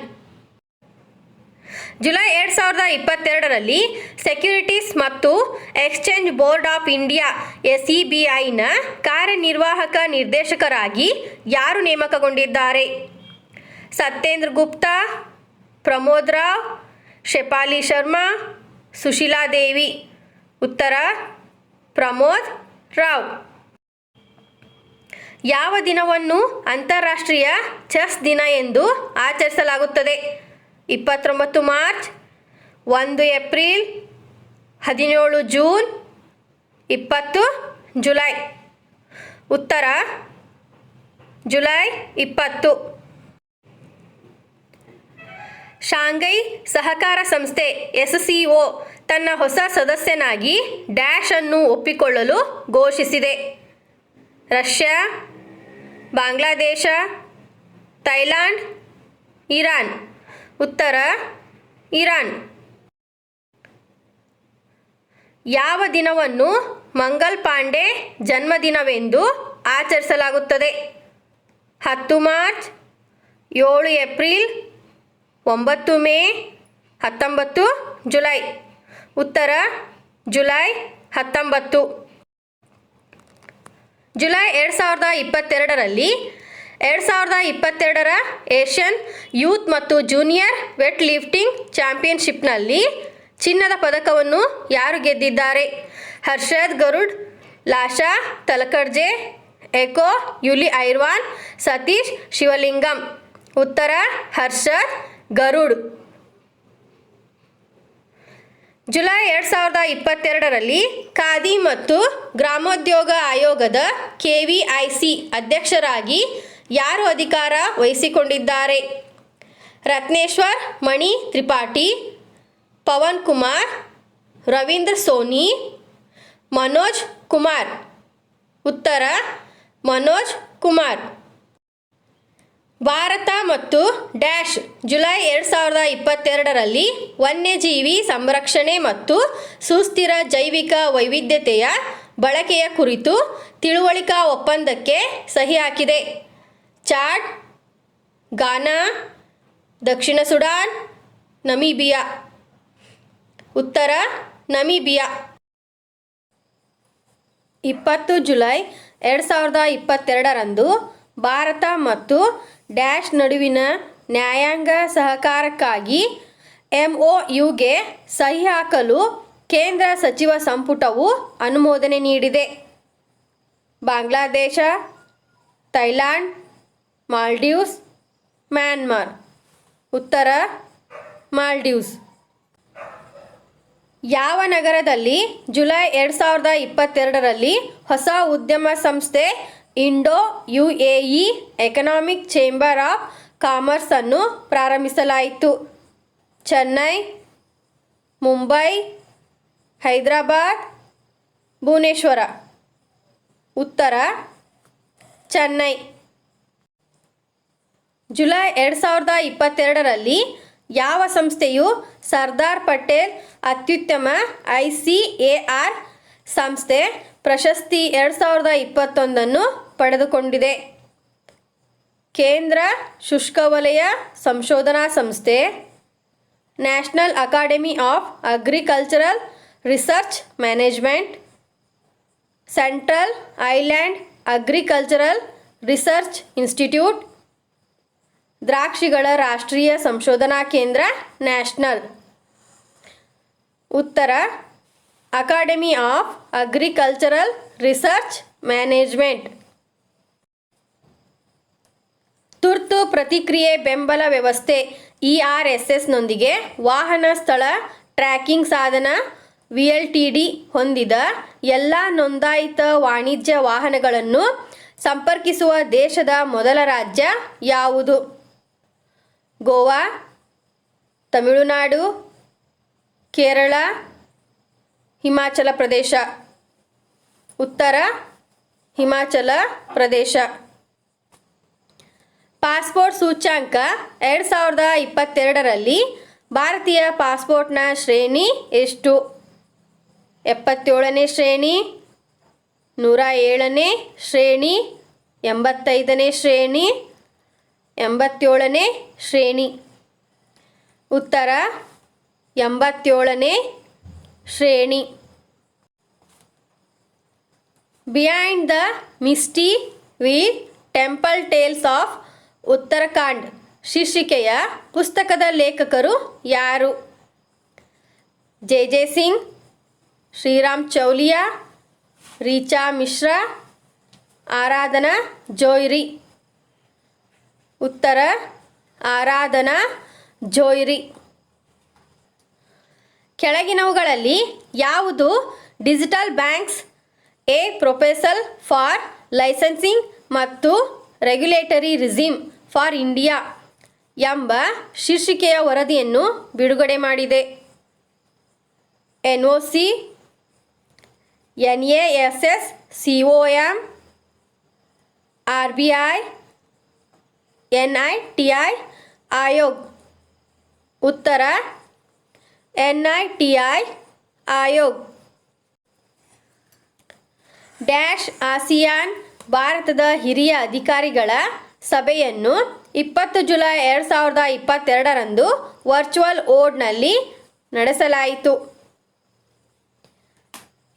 ಜುಲೈ 2022ರಲ್ಲಿ ಸೆಕ್ಯುರಿಟೀಸ್ ಮತ್ತು ಎಕ್ಸ್ಚೇಂಜ್ ಬೋರ್ಡ್ ಆಫ್ ಇಂಡಿಯಾ SEBIನ ಕಾರ್ಯನಿರ್ವಾಹಕ ನಿರ್ದೇಶಕರಾಗಿ ಯಾರು ನೇಮಕಗೊಂಡಿದ್ದಾರೆ? ಸತ್ಯೇಂದ್ರ ಗುಪ್ತಾ, ಪ್ರಮೋದ್ ರಾವ್, ಶೆಫಾಲಿ ಶರ್ಮಾ, ಸುಶೀಲಾ ದೇವಿ. ಉತ್ತರ ಪ್ರಮೋದ್ ರಾವ್. ಯಾವ ದಿನವನ್ನು ಅಂತಾರಾಷ್ಟ್ರೀಯ ಚೆಸ್ ದಿನ ಎಂದು ಆಚರಿಸಲಾಗುತ್ತದೆ? 29 ಮಾರ್ಚ್, 1 ಏಪ್ರಿಲ್, 17 ಜೂನ್, 20 ಜುಲೈ. ಉತ್ತರ ಜುಲೈ 20. ಶಾಂಘೈ ಸಹಕಾರ ಸಂಸ್ಥೆ SCO ತನ್ನ ಹೊಸ ಸದಸ್ಯನಾಗಿ ಡ್ಯಾಶ್ ಅನ್ನು ಒಪ್ಪಿಕೊಳ್ಳಲು ಘೋಷಿಸಿದೆ. Russia, Bangladesh, Thailand, Iran. ಉತ್ತರ ಇರಾನ್. ಯಾವ ದಿನವನ್ನು ಮಂಗಲ್ ಪಾಂಡೆ ಜನ್ಮದಿನವೆಂದು ಆಚರಿಸಲಾಗುತ್ತದೆ? 10 ಮಾರ್ಚ್, 7 ಏಪ್ರಿಲ್, 9 ಮೇ, 19 ಜುಲೈ. ಉತ್ತರ ಜುಲೈ 19. ಜುಲೈ 2022ರಲ್ಲಿ 2022ರ ಏಷ್ಯನ್ ಯೂತ್ ಮತ್ತು ಜೂನಿಯರ್ ವೆಟ್ ಲಿಫ್ಟಿಂಗ್ ಚಾಂಪಿಯನ್ಶಿಪ್ನಲ್ಲಿ ಚಿನ್ನದ ಪದಕವನ್ನು ಯಾರು ಗೆದ್ದಿದ್ದಾರೆ? ಹರ್ಷದ್ ಗರುಡ್, ಲಾಶಾ ತಲಕರ್ಜೆ, ಎಕೋ ಯುಲಿ ಐರ್ವಾನ್, ಸತೀಶ್ ಶಿವಲಿಂಗಂ. ಉತ್ತರ ಹರ್ಷದ್ ಗರುಡ್. ಜುಲೈ 2022ರಲ್ಲಿ ಖಾದಿ ಮತ್ತು ಗ್ರಾಮೋದ್ಯೋಗ ಆಯೋಗದ KVIC ಅಧ್ಯಕ್ಷರಾಗಿ ಯಾರು ಅಧಿಕಾರ ವಹಿಸಿಕೊಂಡಿದ್ದಾರೆ? ರತ್ನೇಶ್ವರ್ ಮಣಿ ತ್ರಿಪಾಠಿ, ಪವನ್ ಕುಮಾರ್, ರವೀಂದ್ರ ಸೋನಿ, ಮನೋಜ್ ಕುಮಾರ್. ಉತ್ತರ ಮನೋಜ್ ಕುಮಾರ್. ಭಾರತ ಮತ್ತು ಡ್ಯಾಶ್ ಜುಲೈ 2022ರಲ್ಲಿ ವನ್ಯಜೀವಿ ಸಂರಕ್ಷಣೆ ಮತ್ತು ಸುಸ್ಥಿರ ಜೈವಿಕ ವೈವಿಧ್ಯತೆಯ ಬಳಕೆಯ ಕುರಿತು ತಿಳುವಳಿಕಾ ಒಪ್ಪಂದಕ್ಕೆ ಸಹಿ ಹಾಕಿದೆ. ಚಾಡ್, ಗಾನಾ, ದಕ್ಷಿಣ ಸುಡಾನ್, ನಮೀಬಿಯಾ. ಉತ್ತರ ನಮೀಬಿಯಾ. 20 ಜುಲೈ 2022ರಂದು ಭಾರತ ಮತ್ತು ಡ್ಯಾಶ್ ನಡುವಿನ ನ್ಯಾಯಾಂಗ ಸಹಕಾರಕ್ಕಾಗಿ MOUಗೆ ಸಹಿ ಹಾಕಲು ಕೇಂದ್ರ ಸಚಿವ ಸಂಪುಟವು ಅನುಮೋದನೆ ನೀಡಿದೆ. Bangladesh, Thailand, Maldives, Myanmar. ಉತ್ತರ ಮಾಲ್ಡೀವ್ಸ್. ಯಾವ ನಗರದಲ್ಲಿ ಜುಲೈ 2022ರಲ್ಲಿ ಹೊಸ ಉದ್ಯಮ ಸಂಸ್ಥೆ Indo UAE economic chamber of commerce ಅನ್ನು ಪ್ರಾರಂಭಿಸಲಾಯಿತು? ಚೆನ್ನೈ, ಮುಂಬೈ, ಹೈದರಾಬಾದ್, ಭುವನೇಶ್ವರ. ಉತ್ತರ ಚೆನ್ನೈ. ಜುಲೈ 2022ರಲ್ಲಿ ಯಾವ ಸಂಸ್ಥೆಯು ಸರ್ದಾರ್ ಪಟೇಲ್ ಅತ್ಯುತ್ತಮ ICAR ಸಂಸ್ಥೆ ಪ್ರಶಸ್ತಿ 2021 ಪಡೆದುಕೊಂಡಿದೆ? ಕೇಂದ್ರ ಶುಷ್ಕ ವಲಯ ಸಂಶೋಧನಾ ಸಂಸ್ಥೆ, national academy of agricultural research management, central island agricultural research institute, ದ್ರಾಕ್ಷಿಗಳ ರಾಷ್ಟ್ರೀಯ ಸಂಶೋಧನಾ ಕೇಂದ್ರ ನ್ಯಾಷನಲ್. ಉತ್ತರ academy of agricultural research management. ತುರ್ತು ಪ್ರತಿಕ್ರಿಯೆ ಬೆಂಬಲ ವ್ಯವಸ್ಥೆ ERSSನೊಂದಿಗೆ ವಾಹನ ಸ್ಥಳ ಟ್ರ್ಯಾಕಿಂಗ್ ಸಾಧನ VLTD ಹೊಂದಿದ ಎಲ್ಲ ನೋಂದಾಯಿತ ವಾಣಿಜ್ಯ ವಾಹನಗಳನ್ನು ಸಂಪರ್ಕಿಸುವ ದೇಶದ ಮೊದಲ ರಾಜ್ಯ ಯಾವುದು? ಗೋವಾ, ತಮಿಳುನಾಡು, ಕೇರಳ, ಹಿಮಾಚಲ ಪ್ರದೇಶ. ಉತ್ತರ ಹಿಮಾಚಲ ಪ್ರದೇಶ. ಪಾಸ್ಪೋರ್ಟ್ ಸೂಚ್ಯಂಕ 2022ರಲ್ಲಿ ಭಾರತೀಯ ಪಾಸ್ಪೋರ್ಟ್ನ ಶ್ರೇಣಿ ಎಷ್ಟು? 77ನೇ ಶ್ರೇಣಿ, 107ನೇ ಶ್ರೇಣಿ, 85ನೇ ಶ್ರೇಣಿ, 87ನೇ ಶ್ರೇಣಿ. ಉತ್ತರ 87ನೇ ಶ್ರೇಣಿ. Behind the misty with temple tales of Uttarakhand ಶೀರ್ಷಿಕೆಯ ಪುಸ್ತಕದ ಲೇಖಕರು ಯಾರು? ಜೆ ಸಿಂಗ್, ಶ್ರೀರಾಮ್ ಚೌಲಿಯಾ, ರೀಚಾ ಮಿಶ್ರಾ, ಆರಾಧನಾ ಜೋಯ್ರಿ. ಉತ್ತರ ಆರಾಧನಾ ಜೋಯ್ರಿ. ಕೆಳಗಿನವುಗಳಲ್ಲಿ ಯಾವುದು digital banks a proposal for licensing ಮತ್ತು ರೆಗ್ಯುಲೇಟರಿ ರಿಜಿಮ್ ಫಾರ್ ಇಂಡಿಯಾ ಎಂಬ ಶೀರ್ಷಿಕೆಯ ವರದಿಯನ್ನು ಬಿಡುಗಡೆ ಮಾಡಿದೆ? NOC, NASS, COM, RBI, NITI Aayog. ಉತ್ತರ NITI ಆಯೋಗ್. ಡ್ಯಾಶ್ ಆಸಿಯಾನ್ ಭಾರತದ ಹಿರಿಯ ಅಧಿಕಾರಿಗಳ ಸಭೆಯನ್ನು 20 ಜುಲೈ 2022ರಂದು ವರ್ಚುವಲ್ ಮೋಡ್ನಲ್ಲಿ ನಡೆಸಲಾಯಿತು.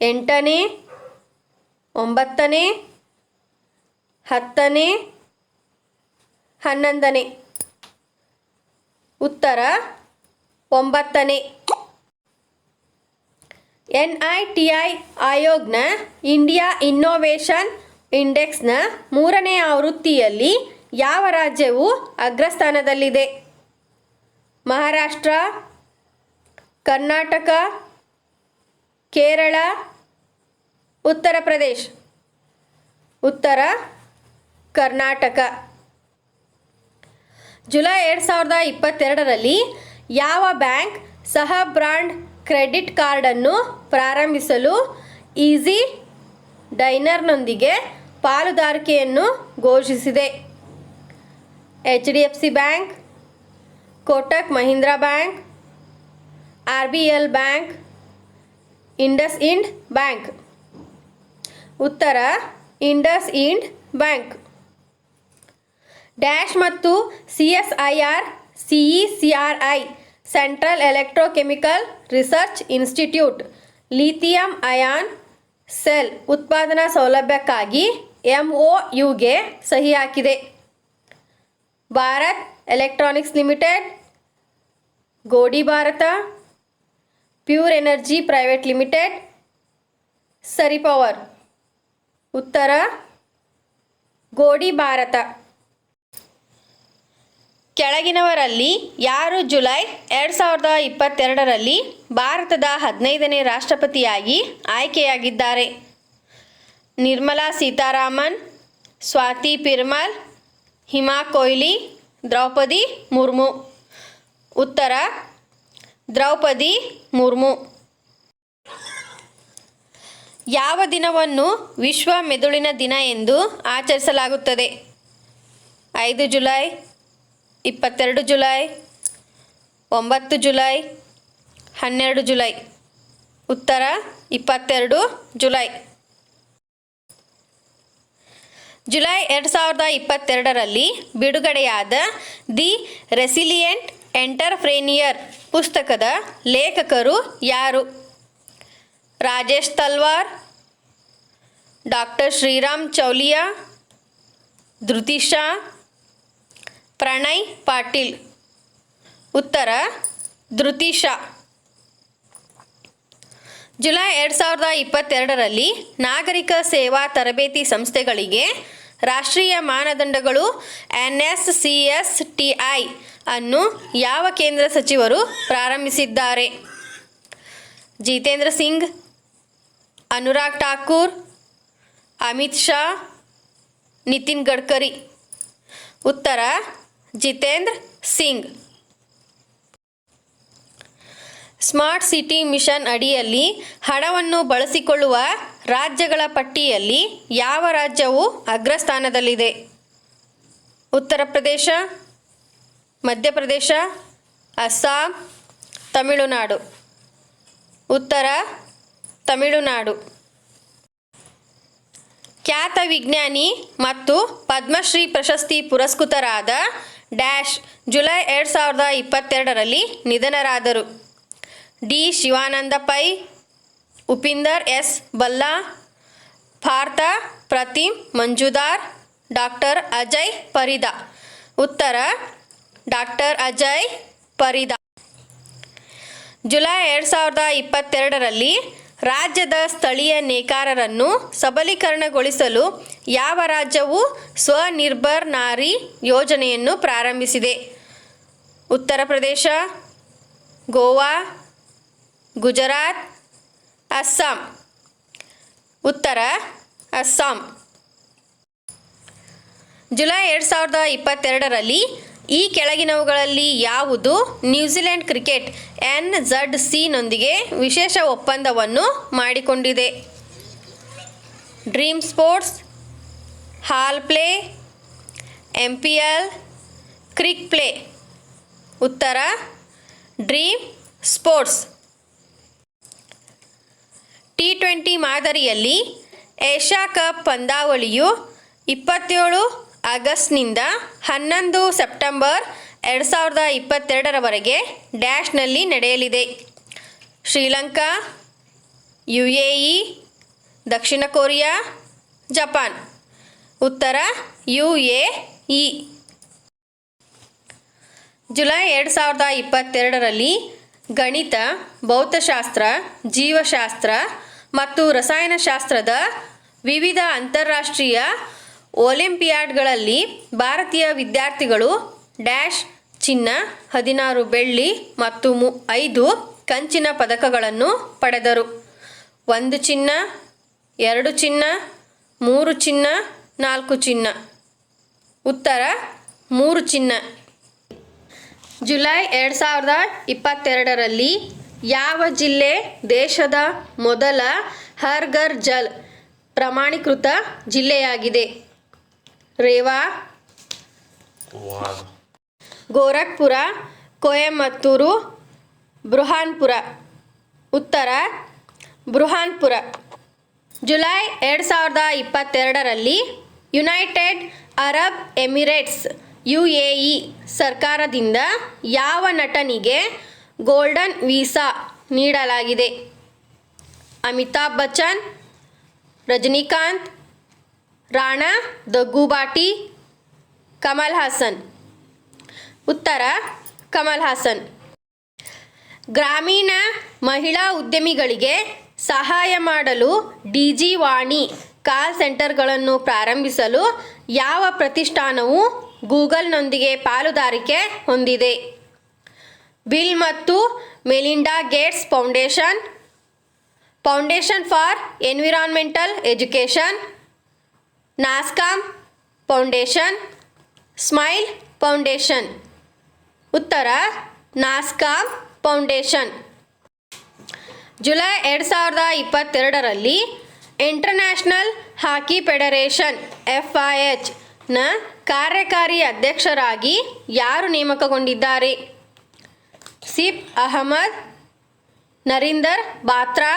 8ನೇ, 9ನೇ, 10ನೇ, 11ನೇ. ಉತ್ತರ 9ನೇ. NITI ಆಯೋಗ್ನ ಇಂಡಿಯಾ ಇನ್ನೋವೇಷನ್ ಇಂಡೆಕ್ಸ್ನ 3ನೇ ಆವೃತ್ತಿಯಲ್ಲಿ ಯಾವ ರಾಜ್ಯವು ಅಗ್ರಸ್ಥಾನದಲ್ಲಿದೆ? ಮಹಾರಾಷ್ಟ್ರ, ಕರ್ನಾಟಕ, ಕೇರಳ, ಉತ್ತರ ಪ್ರದೇಶ್. ಉತ್ತರ ಕರ್ನಾಟಕ. ಜುಲೈ 2022ರಲ್ಲಿ ಯಾವ ಬ್ಯಾಂಕ್ ಸಹ ಬ್ರಾಂಡ್ ಕ್ರೆಡಿಟ್ ಕಾರ್ಡನ್ನು ಪ್ರಾರಂಭಿಸಲು ಈಸಿ ಡೈನರ್ನೊಂದಿಗೆ ಪಾಲುದಾರಿಕೆಯನ್ನು ಘೋಷಿಸಿದೆ? HDFC bank, Kotak Mahindra Bank, RBL Bank, IndusInd Bank. ಉತ್ತರ ಇಂಡಸ್ ಇಂಡ್ ಬ್ಯಾಂಕ್. ಡ್ಯಾಶ್ ಮತ್ತು CSIR CECRI Central Electrochemical Research Institute lithium ion cell ಉತ್ಪಾದನಾ ಸೌಲಭ್ಯಕ್ಕಾಗಿ MOUಗೆ ಸಹಿ ಹಾಕಿದೆ? Bharat Electronics Limited, Godi Bharat, Pure Energy Private Limited, ಸರಿ ಪವರ್. ಉತ್ತರ ಗೋಡಿ ಭಾರತ. ಕೆಳಗಿನವರಲ್ಲಿ ಯಾರು ಜುಲೈ 2022ರಲ್ಲಿ ಭಾರತದ 15ನೇ ರಾಷ್ಟ್ರಪತಿಯಾಗಿ ಆಯ್ಕೆಯಾಗಿದ್ದಾರೆ? ನಿರ್ಮಲಾ ಸೀತಾರಾಮನ್, ಸ್ವಾತಿ ಪಿರ್ಮಲ್, ಹಿಮಾ ಕೊಹ್ಲಿ, ದ್ರೌಪದಿ ಮುರ್ಮು. ಉತ್ತರ ದ್ರೌಪದಿ ಮುರ್ಮು. ಯಾವ ದಿನವನ್ನು ವಿಶ್ವ ಮೆದುಳಿನ ದಿನ ಎಂದು ಆಚರಿಸಲಾಗುತ್ತದೆ? 5 ಜುಲೈ, 22 ಜುಲೈ, 9 ಜುಲೈ, 12 ಜುಲೈ. ಉತ್ತರ 22 ಜುಲೈ. ಜುಲೈ 2022ರಲ್ಲಿ ಬಿಡುಗಡೆಯಾದ ದಿ ರೆಸಿಲಿಯೆಂಟ್ ಎಂಟರ್ಪ್ರೆನ್ಯೂರ್ ಪುಸ್ತಕದ ಲೇಖಕರು ಯಾರು? ರಾಜೇಶ್ ತಲ್ವಾರ್, ಡಾಕ್ಟರ್ ಶ್ರೀರಾಮ್ ಚೌಲಿಯಾ, ಧೃತಿ ಶಾ, ಪ್ರಣಯ್ ಪಾಟೀಲ್. ಉತ್ತರ ಧೃತಿಶಾ. ಜುಲೈ 2022ರಲ್ಲಿ ನಾಗರಿಕ ಸೇವಾ ತರಬೇತಿ ಸಂಸ್ಥೆಗಳಿಗೆ ರಾಷ್ಟ್ರೀಯ ಮಾನದಂಡಗಳು NSCSTI ಅನ್ನು ಯಾವ ಕೇಂದ್ರ ಸಚಿವರು ಪ್ರಾರಂಭಿಸಿದ್ದಾರೆ? ಜಿತೇಂದ್ರ ಸಿಂಗ್, ಅನುರಾಗ್ ಠಾಕೂರ್, ಅಮಿತ್ ಶಾ, ನಿತಿನ್ ಗಡ್ಕರಿ. ಉತ್ತರ Jitendra Singh. Smart city mission ಅಡಿಯಲ್ಲಿ ಹಣವನ್ನು ಬಳಸಿಕೊಳ್ಳುವ ರಾಜ್ಯಗಳ ಪಟ್ಟಿಯಲ್ಲಿ ಯಾವ ರಾಜ್ಯವು ಅಗ್ರಸ್ಥಾನದಲ್ಲಿದೆ? ಉತ್ತರ ಪ್ರದೇಶ, ಮಧ್ಯಪ್ರದೇಶ, ಅಸ್ಸಾಂ, ತಮಿಳುನಾಡು. ಉತ್ತರ ತಮಿಳುನಾಡು. ಖ್ಯಾತ ವಿಜ್ಞಾನಿ ಮತ್ತು ಪದ್ಮಶ್ರೀ ಪ್ರಶಸ್ತಿ ಪುರಸ್ಕೃತರಾದ ಡ್ಯಾಶ್ ಜುಲೈ 2022ರಲ್ಲಿ ನಿಧನರಾದರು. D Shivananda Pai, Upinder S Bhalla, Partha Pratim Majumdar, doctor Ajay Parida. ಉತ್ತರ ಡಾಕ್ಟರ್ ಅಜಯ್ ಪರಿದಾ. ಜುಲೈ 2022ರಲ್ಲಿ ರಾಜ್ಯದ ಸ್ಥಳೀಯ ನೇಕಾರರನ್ನು ಸಬಲೀಕರಣಗೊಳಿಸಲು ಯಾವ ರಾಜ್ಯವು ಸ್ವನಿರ್ಭರ್ ನಾರಿ ಯೋಜನೆಯನ್ನು ಪ್ರಾರಂಭಿಸಿದೆ? ಉತ್ತರ ಪ್ರದೇಶ, ಗೋವಾ, ಗುಜರಾತ್, ಅಸ್ಸಾಂ. ಉತ್ತರ ಅಸ್ಸಾಂ. ಜುಲೈ 2022ರಲ್ಲಿ ಈ ಕೆಳಗಿನವುಗಳಲ್ಲಿ ಯಾವುದು ನ್ಯೂಜಿಲೆಂಡ್ ಕ್ರಿಕೆಟ್ NZC ವಿಶೇಷ ಒಪ್ಪಂದವನ್ನು ಮಾಡಿಕೊಂಡಿದೆ? ಡ್ರೀಮ್ ಸ್ಪೋರ್ಟ್ಸ್, ಹಾಲ್ ಪ್ಲೇ, MPL, ಕ್ರಿಕ್ ಪ್ಲೇ. ಉತ್ತರ ಡ್ರೀಮ್ ಸ್ಪೋರ್ಟ್ಸ್. T20 ಮಾದರಿಯಲ್ಲಿ ಏಷ್ಯಾ ಕಪ್ ಪಂದ್ಯಾವಳಿಯು 27 ಆಗಸ್ಟ್ನಿಂದ 11 ಸೆಪ್ಟೆಂಬರ್ 2022ರವರೆಗೆ ಡ್ಯಾಶ್ನಲ್ಲಿ ನಡೆಯಲಿದೆ. ಶ್ರೀಲಂಕಾ, UAE, ದಕ್ಷಿಣ ಕೊರಿಯಾ, ಜಪಾನ್. ಉತ್ತರ UAE. ಜುಲೈ 2022ರಲ್ಲಿ ಗಣಿತ, ಭೌತಶಾಸ್ತ್ರ, ಜೀವಶಾಸ್ತ್ರ ಮತ್ತು ರಸಾಯನಶಾಸ್ತ್ರದ ವಿವಿಧ ಅಂತಾರಾಷ್ಟ್ರೀಯ ಒಲಿಂಪಿಯಾಡ್ಗಳಲ್ಲಿ ಭಾರತೀಯ ವಿದ್ಯಾರ್ಥಿಗಳು ಡ್ಯಾಶ್ ಚಿನ್ನ, 16 ಬೆಳ್ಳಿ ಮತ್ತು 5 ಕಂಚಿನ ಪದಕಗಳನ್ನು ಪಡೆದರು. 1 ಚಿನ್ನ, 2 ಚಿನ್ನ, 3 ಚಿನ್ನ, 4 ಚಿನ್ನ. ಉತ್ತರ 3 ಚಿನ್ನ. ಜುಲೈ 2022ರಲ್ಲಿ ಯಾವ ಜಿಲ್ಲೆ ದೇಶದ ಮೊದಲ ಹರ್ ಘರ್ ಜಲ್ ಪ್ರಮಾಣೀಕೃತ ಜಿಲ್ಲೆಯಾಗಿದೆ? ರೇವಾ, ಗೋರಖ್ಪುರ, ಕೊಯಮತ್ತೂರು, ಬುರ್ಹಾನ್ಪುರ. ಉತ್ತರ ಬುರ್ಹಾನ್ಪುರ. ಜುಲೈ 2022ರಲ್ಲಿ ಯುನೈಟೆಡ್ ಅರಬ್ ಎಮಿರೇಟ್ಸ್ UAE ಸರ್ಕಾರದಿಂದ ಯಾವ ನಟನಿಗೆ ಗೋಲ್ಡನ್ ವೀಸಾ ನೀಡಲಾಗಿದೆ? ಅಮಿತಾಬ್ ಬಚ್ಚನ್, ರಜನಿಕಾಂತ್, ರಾಣಾ ದಗ್ಗುಬಾಟಿ, ಕಮಲ್ ಹಾಸನ್. ಉತ್ತರ ಕಮಲ್ ಹಾಸನ್. ಗ್ರಾಮೀಣ ಮಹಿಳಾ ಉದ್ಯಮಿಗಳಿಗೆ ಸಹಾಯ ಮಾಡಲು ಡಿಜಿ ವಾಣಿ ಕಾಲ್ ಸೆಂಟರ್ಗಳನ್ನು ಪ್ರಾರಂಭಿಸಲು ಯಾವ ಪ್ರತಿಷ್ಠಾನವು ಗೂಗಲ್ನೊಂದಿಗೆ ಪಾಲುದಾರಿಕೆ ಹೊಂದಿದೆ? ಬಿಲ್ ಮತ್ತು Melinda Gates Foundation, Foundation for Environmental Education, Nasscom Foundation, Smile Foundation. ಉತ್ತರ ನಾಸ್ಕಾಮ್ ಫೌಂಡೇಶನ್. ಜುಲೈ 2022ರಲ್ಲಿ ಇಂಟರ್ನ್ಯಾಷನಲ್ ಹಾಕಿ ಫೆಡರೇಷನ್ FIH ನ ಕಾರ್ಯಕಾರಿ ಅಧ್ಯಕ್ಷರಾಗಿ ಯಾರು ನೇಮಕಗೊಂಡಿದ್ದಾರೆ? Seif Ahmed, Narinder Batra,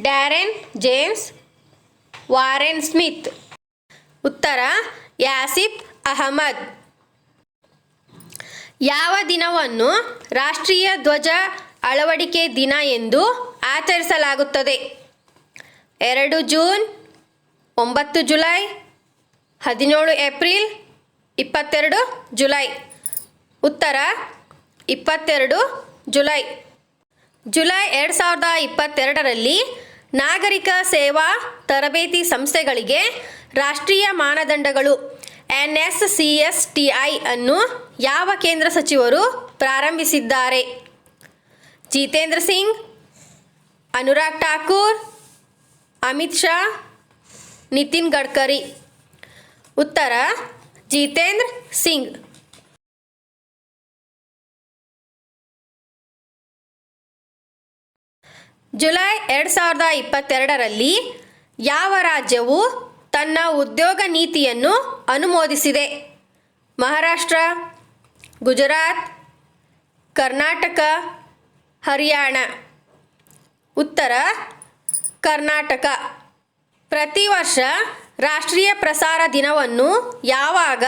Darren James, Warren Smith. ಉತ್ತರ ಯಾಸಿಪ್ ಅಹಮದ್. ಯಾವ ದಿನವನ್ನು ರಾಷ್ಟ್ರೀಯ ಧ್ವಜ ಅಳವಡಿಕೆ ದಿನ ಎಂದು ಆಚರಿಸಲಾಗುತ್ತದೆ? 2 ಜೂನ್, 9 ಜುಲೈ, 17 ಏಪ್ರಿಲ್, 22 ಜುಲೈ. ಉತ್ತರ 22 ಜುಲೈ. ಜುಲೈ 2022ರಲ್ಲಿ ನಾಗರಿಕ ಸೇವಾ ತರಬೇತಿ ಸಂಸ್ಥೆಗಳಿಗೆ ರಾಷ್ಟ್ರೀಯ ಮಾನದಂಡಗಳು NSCSTI ಅನ್ನು ಯಾವ ಕೇಂದ್ರ ಸಚಿವರು ಪ್ರಾರಂಭಿಸಿದ್ದಾರೆ? ಜಿತೇಂದ್ರ ಸಿಂಗ್, ಅನುರಾಗ್ ಠಾಕೂರ್, ಅಮಿತ್ ಶಾ, ನಿತಿನ್ ಗಡ್ಕರಿ. ಉತ್ತರ ಜಿತೇಂದ್ರ ಸಿಂಗ್. ಜುಲೈ 2022ರಲ್ಲಿ ಯಾವ ರಾಜ್ಯವು ತನ್ನ ಉದ್ಯೋಗ ನೀತಿಯನ್ನು ಅನುಮೋದಿಸಿದೆ? ಮಹಾರಾಷ್ಟ್ರ, ಗುಜರಾತ್, ಕರ್ನಾಟಕ, ಹರಿಯಾಣ. ಉತ್ತರ ಕರ್ನಾಟಕ. ಪ್ರತಿ ವರ್ಷ ರಾಷ್ಟ್ರೀಯ ಪ್ರಸಾರ ದಿನವನ್ನು ಯಾವಾಗ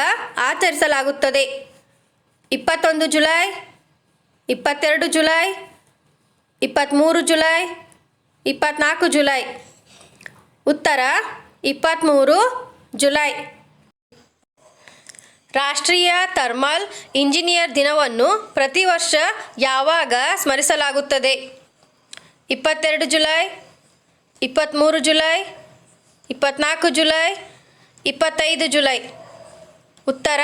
ಆಚರಿಸಲಾಗುತ್ತದೆ? 21 ಜುಲೈ, 22 ಜುಲೈ, 23 ಜುಲೈ, 24 ಜುಲೈ. ಉತ್ತರ 23 ಜುಲೈ. ರಾಷ್ಟ್ರೀಯ ಥರ್ಮಲ್ ಇಂಜಿನಿಯರ್ ದಿನವನ್ನು ಪ್ರತಿ ವರ್ಷ ಯಾವಾಗ ಸ್ಮರಿಸಲಾಗುತ್ತದೆ? 22 ಜುಲೈ, 23 ಜುಲೈ, 24 ಜುಲೈ, 25 ಜುಲೈ. ಉತ್ತರ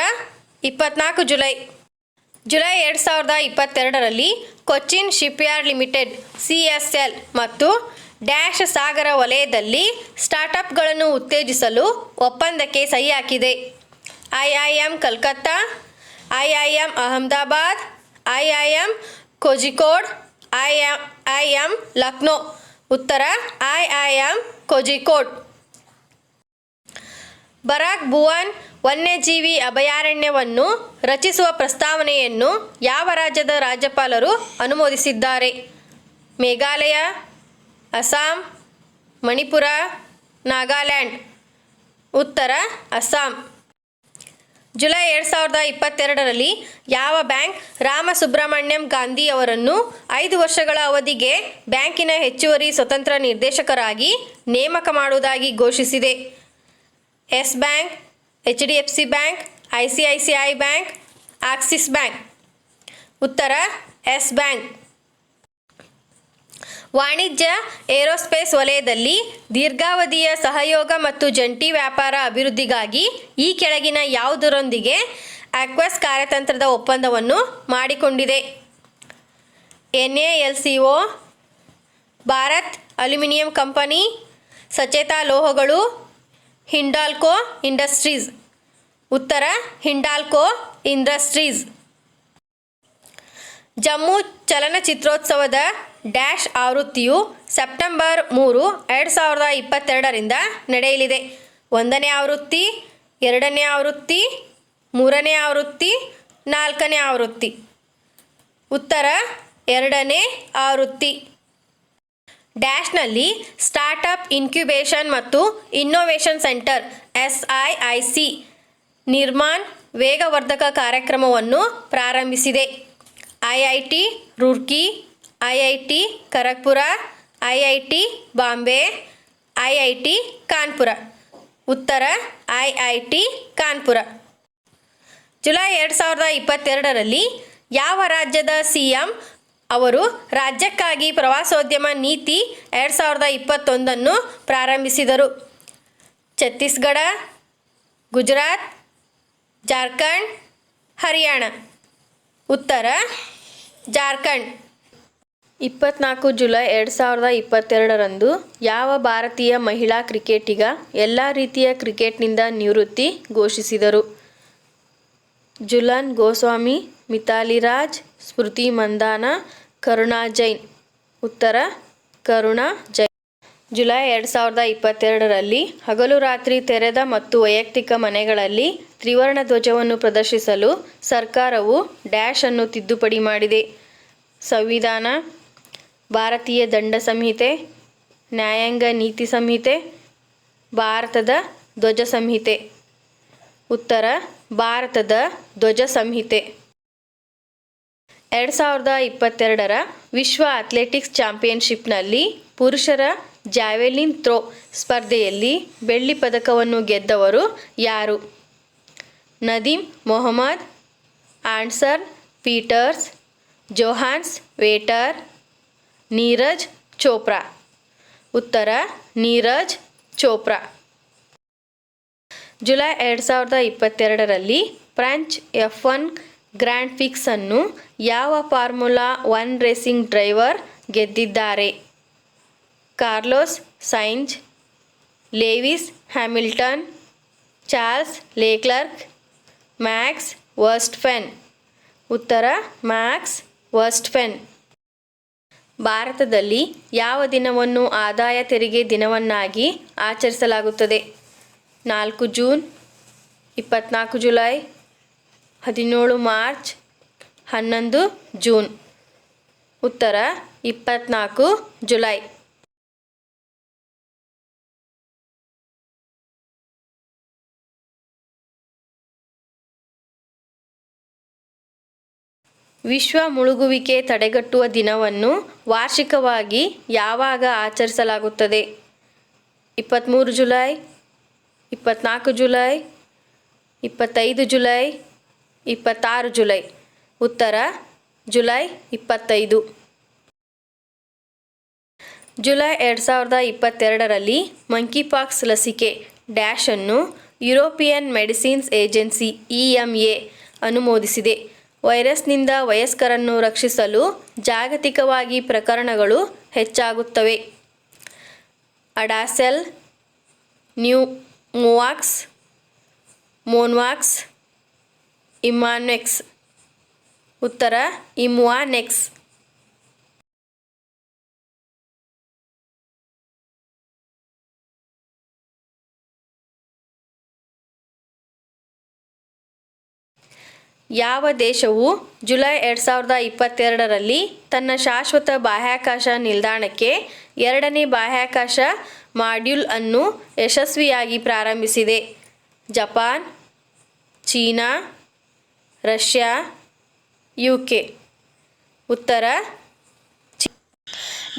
24 ಜುಲೈ. ಜುಲೈ 2022ರಲ್ಲಿ ಕೊಚ್ಚಿನ್ ಶಿಪ್ಯಾರ್ಡ್ ಲಿಮಿಟೆಡ್ CSL ಮತ್ತು ಡ್ಯಾಶ್ ಸಾಗರ ವಲಯದಲ್ಲಿ ಸ್ಟಾರ್ಟಪ್ಗಳನ್ನು ಉತ್ತೇಜಿಸಲು ಒಪ್ಪಂದಕ್ಕೆ ಸಹಿ ಹಾಕಿದೆ. IIM Calcutta, IIM Ahmedabad, IIM Kozhikode, IIM Lucknow. ಉತ್ತರ IIM ಕೋಜಿಕೋಡ್. ಬರಾಕ್ ಭುವನ್ ವನ್ಯಜೀವಿ ಅಭಯಾರಣ್ಯವನ್ನು ರಚಿಸುವ ಪ್ರಸ್ತಾವನೆಯನ್ನು ಯಾವ ರಾಜ್ಯದ ರಾಜ್ಯಪಾಲರು ಅನುಮೋದಿಸಿದ್ದಾರೆ? ಮೇಘಾಲಯ, ಅಸ್ಸಾಂ, ಮಣಿಪುರ, ನಾಗಾಲ್ಯಾಂಡ್. ಉತ್ತರ ಅಸ್ಸಾಂ. ಜುಲೈ 2022ರಲ್ಲಿ ಯಾವ ಬ್ಯಾಂಕ್ ರಾಮಸುಬ್ರಹ್ಮಣ್ಯಂ ಗಾಂಧಿ ಅವರನ್ನು 5 ವರ್ಷಗಳ ಅವಧಿಗೆ ಬ್ಯಾಂಕಿನ ಹೆಚ್ಚುವರಿ ಸ್ವತಂತ್ರ ನಿರ್ದೇಶಕರಾಗಿ ನೇಮಕ ಮಾಡುವುದಾಗಿ ಘೋಷಿಸಿದೆ? Yes bank, HDFC bank, ICICI bank, Axis bank. ಉತ್ತರ ಎಸ್ ಬ್ಯಾಂಕ್. ವಾಣಿಜ್ಯ ಏರೋಸ್ಪೇಸ್ ವಲಯದಲ್ಲಿ ದೀರ್ಘಾವಧಿಯ ಸಹಯೋಗ ಮತ್ತು ಜಂಟಿ ವ್ಯಾಪಾರ ಅಭಿವೃದ್ಧಿಗಾಗಿ ಈ ಕೆಳಗಿನ ಯಾವುದರೊಂದಿಗೆ ಆಕ್ವಸ್ ಕಾರ್ಯತಂತ್ರದ ಒಪ್ಪಂದವನ್ನು ಮಾಡಿಕೊಂಡಿದೆ? NALCO, ಭಾರತ್ ಅಲ್ಯೂಮಿನಿಯಂ ಕಂಪನಿ, ಸಚೇತಾ ಲೋಹಗಳು, ಹಿಂಡಾಲ್ಕೋ ಇಂಡಸ್ಟ್ರೀಸ್. ಉತ್ತರ ಹಿಂಡಾಲ್ಕೋ ಇಂಡಸ್ಟ್ರೀಸ್. ಜಮ್ಮು ಚಲನಚಿತ್ರೋತ್ಸವದ ಡ್ಯಾಶ್ ಆವೃತ್ತಿಯು ಸೆಪ್ಟೆಂಬರ್ 3, 2022ರಿಂದ ನಡೆಯಲಿದೆ. 1ನೇ ಆವೃತ್ತಿ, 2ನೇ ಆವೃತ್ತಿ, 3ನೇ ಆವೃತ್ತಿ, 4ನೇ ಆವೃತ್ತಿ. ಉತ್ತರ 2ನೇ ಆವೃತ್ತಿ. ಡ್ಯಾಶ್ನಲ್ಲಿ ಸ್ಟಾರ್ಟಪ್ ಇನ್ಕ್ಯುಬೇಷನ್ ಮತ್ತು ಇನ್ನೋವೇಷನ್ ಸೆಂಟರ್ SIIC ನಿರ್ಮಾಣ್ ವೇಗವರ್ಧಕ ಕಾರ್ಯಕ್ರಮವನ್ನು ಪ್ರಾರಂಭಿಸಿದೆ. IIT Roorkee, IIT Kharagpur, IIT Bombay, IIT Kanpur. ಉತ್ತರ IIT ಕಾನ್ಪುರ. ಜುಲೈ 2022ರಲ್ಲಿ ಯಾವ ರಾಜ್ಯದ CM ಅವರು ರಾಜ್ಯಕ್ಕಾಗಿ ಪ್ರವಾಸೋದ್ಯಮ ನೀತಿ 2021 ಪ್ರಾರಂಭಿಸಿದರು? ಛತ್ತೀಸ್ಗಢ, ಗುಜರಾತ್, ಜಾರ್ಖಂಡ್, ಹರಿಯಾಣ. ಉತ್ತರ ಜಾರ್ಖಂಡ್. 24 ಜುಲೈ 2022ರಂದು ಯಾವ ಭಾರತೀಯ ಮಹಿಳಾ ಕ್ರಿಕೆಟಿಗ ಎಲ್ಲ ರೀತಿಯ ಕ್ರಿಕೆಟ್ನಿಂದ ನಿವೃತ್ತಿ ಘೋಷಿಸಿದರು? ಜುಲನ್ ಗೋಸ್ವಾಮಿ, ಮಿತಾಲಿ ರಾಜ್, ಸ್ಮೃತಿ ಮಂದಾನ, ಕರುಣಾ ಜೈನ್. ಉತ್ತರ ಕರುಣಾ ಜೈನ್. ಜುಲೈ 2022ರಲ್ಲಿ ಹಗಲು ರಾತ್ರಿ ತೆರೆದ ಮತ್ತು ವೈಯಕ್ತಿಕ ಮನೆಗಳಲ್ಲಿ ತ್ರಿವರ್ಣ ಧ್ವಜವನ್ನು ಪ್ರದರ್ಶಿಸಲು ಸರ್ಕಾರವು ಡ್ಯಾಶ್ ಅನ್ನು ತಿದ್ದುಪಡಿ ಮಾಡಿದೆ? ಸಂವಿಧಾನ, ಭಾರತೀಯ ದಂಡ ಸಂಹಿತೆ, ನ್ಯಾಯಾಂಗ ನೀತಿ ಸಂಹಿತೆ, ಭಾರತದ ಧ್ವಜ ಸಂಹಿತೆ. ಉತ್ತರ ಭಾರತದ ಧ್ವಜ ಸಂಹಿತೆ. 2022ರ ವಿಶ್ವ ಅಥ್ಲೆಟಿಕ್ಸ್ ಚಾಂಪಿಯನ್ಶಿಪ್ನಲ್ಲಿ ಪುರುಷರ ಜಾವೆಲಿನ್ ಥ್ರೋ ಸ್ಪರ್ಧೆಯಲ್ಲಿ ಬೆಳ್ಳಿ ಪದಕವನ್ನು ಗೆದ್ದವರು ಯಾರು? ನದೀಮ್ ಮೊಹಮ್ಮದ್. ಆನ್ಸರ್ Peters. Johannes Vetter. Neeraj Chopra. ಉತ್ತರ ನೀರಜ್ ಚೋಪ್ರಾ. ಜುಲೈ 2022ರಲ್ಲಿ ಫ್ರೆಂಚ್ F1 ಗ್ರ್ಯಾಂಡ್ ಪ್ರಿಕ್ಸ್ ಅನ್ನು ಯಾವ ಫಾರ್ಮುಲಾ 1 ರೇಸಿಂಗ್ ಡ್ರೈವರ್ ಗೆದ್ದಿದ್ದಾರೆ? Carlos Sainz, Lewis Hamilton, Charles Leclerc, Max Verstappen. ಉತ್ತರ ಮ್ಯಾಕ್ಸ್ ವರ್ಸ್ಟಫೆನ್. ಭಾರತದಲ್ಲಿ ಯಾವ ದಿನವನ್ನು ಆದಾಯ ತೆರಿಗೆ ದಿನವನ್ನಾಗಿ ಆಚರಿಸಲಾಗುತ್ತದೆ? 4 ಜೂನ್, 24 ಜುಲೈ, 17 ಮಾರ್ಚ್, 11 ಜೂನ್. ಉತ್ತರ 24 ಜುಲೈ. ವಿಶ್ವ ಮುಳುಗುವಿಕೆ ತಡೆಗಟ್ಟುವ ದಿನವನ್ನು ವಾರ್ಷಿಕವಾಗಿ ಯಾವಾಗ ಆಚರಿಸಲಾಗುತ್ತದೆ? 23 ಜುಲೈ, 24 ಜುಲೈ, 25 ಜುಲೈ, 26 ಜುಲೈ. ಉತ್ತರ ಜುಲೈ 25. ಜುಲೈ 2022ರಲ್ಲಿ ಮಂಕಿಪಾಕ್ಸ್ ಲಸಿಕೆ ಡ್ಯಾಶ್ ಅನ್ನು ಯುರೋಪಿಯನ್ ಮೆಡಿಸಿನ್ಸ್ ಏಜೆನ್ಸಿ EMA ಅನುಮೋದಿಸಿದೆ. ವೈರಸ್ನಿಂದ ವಯಸ್ಕರನ್ನು ರಕ್ಷಿಸಲು ಜಾಗತಿಕವಾಗಿ ಪ್ರಕರಣಗಳು ಹೆಚ್ಚಾಗುತ್ತವೆ. ಅಡಾಸೆಲ್, ನ್ಯೂಮೋವಾಕ್ಸ್, ಮೋನ್ವಾಕ್ಸ್, ಇಮ್ವಾನೆಕ್ಸ್. ಉತ್ತರ ಇಮ್ವಾನೆಕ್ಸ್. ಯಾವ ದೇಶವು ಜುಲೈ 2022ರಲ್ಲಿ ತನ್ನ ಶಾಶ್ವತ ಬಾಹ್ಯಾಕಾಶ ನಿಲ್ದಾಣಕ್ಕೆ 2ನೇ ಬಾಹ್ಯಾಕಾಶ ಮಾಡ್ಯೂಲ್ ಅನ್ನು ಯಶಸ್ವಿಯಾಗಿ ಪ್ರಾರಂಭಿಸಿದೆ? Japan, China, Russia, UK. ಉತ್ತರ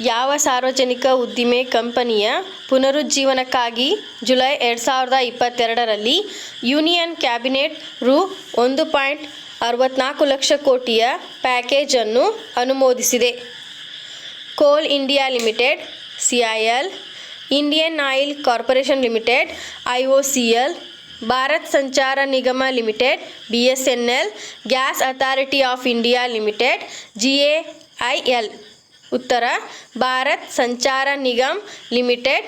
ಯಾವ ಸಾರ್ವಜನಿಕ ಉದ್ದಿಮೆ ಕಂಪನಿಯ ಪುನರುಜ್ಜೀವನಕ್ಕಾಗಿ ಜುಲೈ 2022ರಲ್ಲಿ ಯೂನಿಯನ್ ಕ್ಯಾಬಿನೆಟ್ ರು 1.64 ಲಕ್ಷ ಕೋಟಿಯ ಪ್ಯಾಕೇಜ್ ಅನ್ನು ಅನುಮೋದಿಸಿದೆ? ಕೋಲ್ India limited CIL, Indian oil corporation limited IOCL, Bharat ಸಂಚಾರ ನಿಗಮ limited BSNL, gas authority of India limited GAIL. ಉತ್ತರ ಭಾರತ್ ಸಂಚಾರ ನಿಗಮ್ ಲಿಮಿಟೆಡ್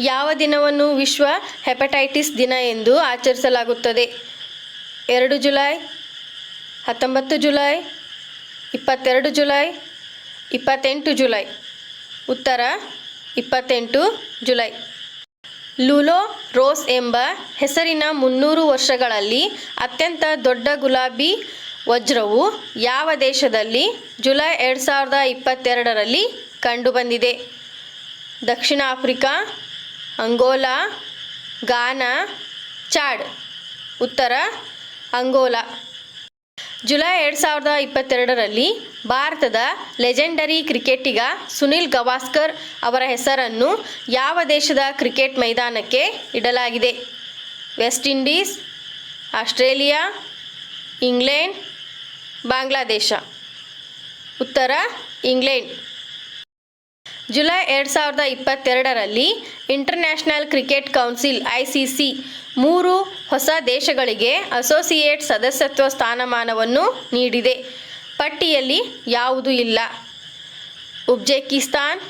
ಯಾವ ದಿನವನ್ನು ವಿಶ್ವ ಹೆಪಟೈಟಿಸ್ ದಿನ ಎಂದು ಆಚರಿಸಲಾಗುತ್ತದೆ? 2 ಜುಲೈ, 19 ಜುಲೈ, 22 ಜುಲೈ, 28 ಜುಲೈ. ಉತ್ತರ 28 ಜುಲೈ. ಲುಲೋ ರೋಸ್ ಎಂಬ ಹೆಸರಿನ 300 ವರ್ಷಗಳಲ್ಲಿ ಅತ್ಯಂತ ದೊಡ್ಡ ಗುಲಾಬಿ ವಜ್ರವು ಯಾವ ದೇಶದಲ್ಲಿ ಜುಲೈ 2022ರಲ್ಲಿ ಕಂಡುಬಂದಿದೆ? ದಕ್ಷಿಣ ಆಫ್ರಿಕಾ, ಅಂಗೋಲಾ, ಗಾನಾ, ಚಾಡ್. ಉತ್ತರ ಅಂಗೋಲಾ. ಜುಲೈ 2022ರಲ್ಲಿ ಭಾರತದ ಲೆಜೆಂಡರಿ ಕ್ರಿಕೆಟಿಗ ಸುನಿಲ್ ಗವಾಸ್ಕರ್ ಅವರ ಹೆಸರನ್ನು ಯಾವ ದೇಶದ ಕ್ರಿಕೆಟ್ ಮೈದಾನಕ್ಕೆ ಇಡಲಾಗಿದೆ? West Indies, Australia, England, Bangladesh. ಉತ್ತರ ಇಂಗ್ಲೆಂಡ್. ಜುಲೈ 2022ರಲ್ಲಿ ಇಂಟರ್ನ್ಯಾಷನಲ್ ಕ್ರಿಕೆಟ್ ಕೌನ್ಸಿಲ್ ICC 3 ಹೊಸ ದೇಶಗಳಿಗೆ ಅಸೋಸಿಯೇಟ್ ಸದಸ್ಯತ್ವ ಸ್ಥಾನಮಾನವನ್ನು ನೀಡಿದೆ. ಪಟ್ಟಿಯಲ್ಲಿ ಯಾವುದು ಇಲ್ಲ? Uzbekistan,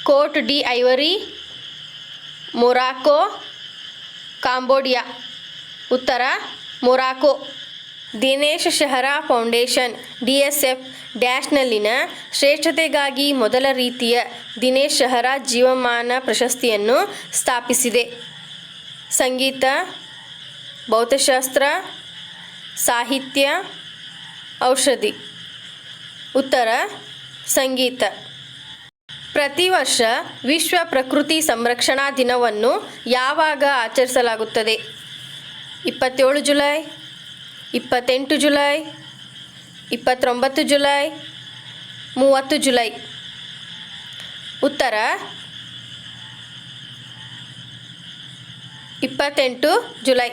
Cote d' Ivoire, Morocco, Cambodia. ಉತ್ತರ Morocco. Dinesh Shehra foundation DSF ಡ್ಯಾಶ್ನಲ್ಲಿನ ಶ್ರೇಷ್ಠತೆಗಾಗಿ ಮೊದಲ ರೀತಿಯ ದಿನೇಶ್ ಶೆಹ್ರಾ ಜೀವಮಾನ ಪ್ರಶಸ್ತಿಯನ್ನು ಸ್ಥಾಪಿಸಿದೆ? ಸಂಗೀತ, ಭೌತಶಾಸ್ತ್ರ, ಸಾಹಿತ್ಯ, ಔಷಧಿ. ಉತ್ತರ ಸಂಗೀತ. ಪ್ರತಿ ವರ್ಷ ವಿಶ್ವ ಪ್ರಕೃತಿ ಸಂರಕ್ಷಣಾ ದಿನವನ್ನು ಯಾವಾಗ ಆಚರಿಸಲಾಗುತ್ತದೆ? 27 ಜುಲೈ, 28 ಜುಲೈ, 29 ಜುಲೈ, 30 ಜುಲೈ. ಉತ್ತರ 28 ಜುಲೈ.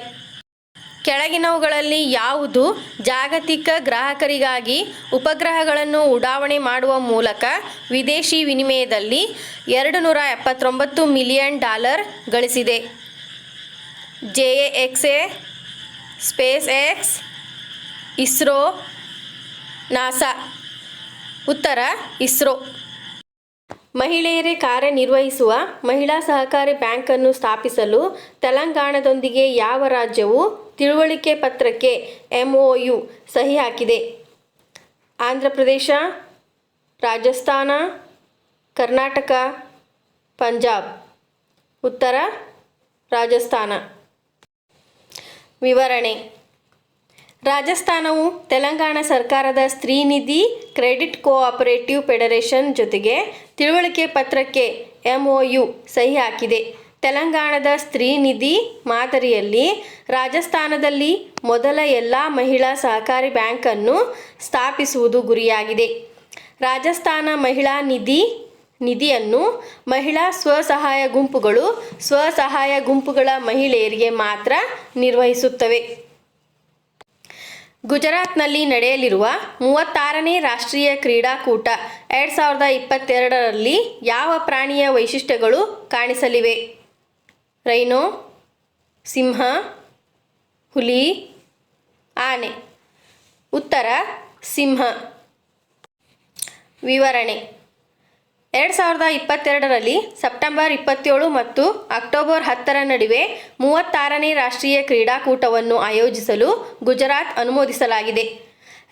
ಕೆಳಗಿನವುಗಳಲ್ಲಿ ಯಾವುದು ಜಾಗತಿಕ ಗ್ರಾಹಕರಿಗಾಗಿ ಉಪಗ್ರಹಗಳನ್ನು ಉಡಾವಣೆ ಮಾಡುವ ಮೂಲಕ ವಿದೇಶಿ ವಿನಿಮಯದಲ್ಲಿ $279 ಮಿಲಿಯನ್ ಗಳಿಸಿದೆ? JAXA, space X, ISRO, NASA. ಉತ್ತರ ಇಸ್ರೋ. ಮಹಿಳೆಯರೇ ಕಾರ್ಯನಿರ್ವಹಿಸುವ ಮಹಿಳಾ ಸಹಕಾರಿ ಬ್ಯಾಂಕನ್ನು ಸ್ಥಾಪಿಸಲು ತೆಲಂಗಾಣದೊಂದಿಗೆ ಯಾವ ರಾಜ್ಯವು ತಿಳುವಳಿಕೆ ಪತ್ರಕ್ಕೆ MOU ಸಹಿ ಹಾಕಿದೆ? ಆಂಧ್ರ ಪ್ರದೇಶ, ರಾಜಸ್ಥಾನ, ಕರ್ನಾಟಕ, ಪಂಜಾಬ್. ಉತ್ತರ ರಾಜಸ್ಥಾನ. ವಿವರಣೆ: ರಾಜಸ್ಥಾನವು ತೆಲಂಗಾಣ ಸರ್ಕಾರದ ಸ್ತ್ರೀನಿಧಿ ಕ್ರೆಡಿಟ್ ಕೋಆಪರೇಟಿವ್ ಫೆಡರೇಷನ್ ಜೊತೆಗೆ ತಿಳುವಳಿಕೆ ಪತ್ರಕ್ಕೆ MOU ಸಹಿ ಹಾಕಿದೆ. ತೆಲಂಗಾಣದ ಸ್ತ್ರೀನಿಧಿ ಮಾದರಿಯಲ್ಲಿ ರಾಜಸ್ಥಾನದಲ್ಲಿ ಮೊದಲ ಎಲ್ಲ ಮಹಿಳಾ ಸಹಕಾರಿ ಬ್ಯಾಂಕನ್ನು ಸ್ಥಾಪಿಸುವುದು ಗುರಿಯಾಗಿದೆ. ರಾಜಸ್ಥಾನ ಮಹಿಳಾ ನಿಧಿಯನ್ನು ಮಹಿಳಾ ಸ್ವಸಹಾಯ ಗುಂಪುಗಳು ಸ್ವಸಹಾಯ ಗುಂಪುಗಳ ಮಹಿಳೆಯರಿಗೆ ಮಾತ್ರ ನಿರ್ವಹಿಸುತ್ತವೆ. ಗುಜರಾತ್ನಲ್ಲಿ ನಡೆಯಲಿರುವ 36ನೇ ರಾಷ್ಟ್ರೀಯ ಕ್ರೀಡಾಕೂಟ 2022ರಲ್ಲಿ ಯಾವ ಪ್ರಾಣಿಯ ವೈಶಿಷ್ಟ್ಯಗಳು ಕಾಣಿಸಲಿವೆ? ರೈನೋ, ಸಿಂಹ, ಹುಲಿ, ಆನೆ. ಉತ್ತರ ಸಿಂಹ. ವಿವರಣೆ: 2022ರಲ್ಲಿ ಸೆಪ್ಟೆಂಬರ್ 27 ಮತ್ತು ಅಕ್ಟೋಬರ್ 10ರ ನಡುವೆ 36ನೇ ರಾಷ್ಟ್ರೀಯ ಕ್ರೀಡಾಕೂಟವನ್ನು ಆಯೋಜಿಸಲು ಗುಜರಾತ್ ಅನುಮೋದಿಸಲಾಗಿದೆ.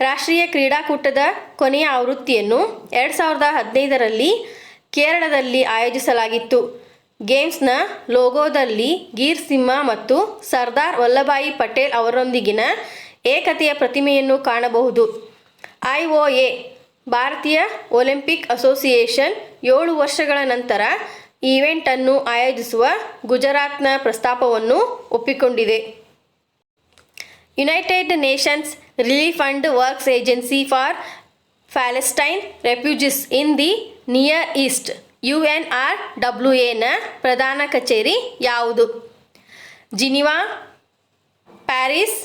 ರಾಷ್ಟ್ರೀಯ ಕ್ರೀಡಾಕೂಟದ ಕೊನೆಯ ಆವೃತ್ತಿಯನ್ನು 2015ರಲ್ಲಿ ಕೇರಳದಲ್ಲಿ ಆಯೋಜಿಸಲಾಗಿತ್ತು. ಗೇಮ್ಸ್ನ ಲೋಗೋದಲ್ಲಿ ಗಿರ್ ಸಿಂಹ ಮತ್ತು ಸರ್ದಾರ್ ವಲ್ಲಭಾಯಿ ಪಟೇಲ್ ಅವರೊಂದಿಗಿನ ಏಕತೆಯ ಪ್ರತಿಮೆಯನ್ನು ಕಾಣಬಹುದು. IOA ಭಾರತೀಯ ಒಲಿಂಪಿಕ್ ಅಸೋಸಿಯೇಷನ್ 7 ವರ್ಷಗಳ ನಂತರ ಈವೆಂಟನ್ನು ಆಯೋಜಿಸುವ ಗುಜರಾತ್ನ ಪ್ರಸ್ತಾಪವನ್ನು ಒಪ್ಪಿಕೊಂಡಿದೆ. United Nations Relief and Works Agency for Palestine Refugees in the Near East UNRWAನ ಪ್ರಧಾನ ಕಚೇರಿ ಯಾವುದು? ಜಿನಿವಾ, ಪ್ಯಾರಿಸ್,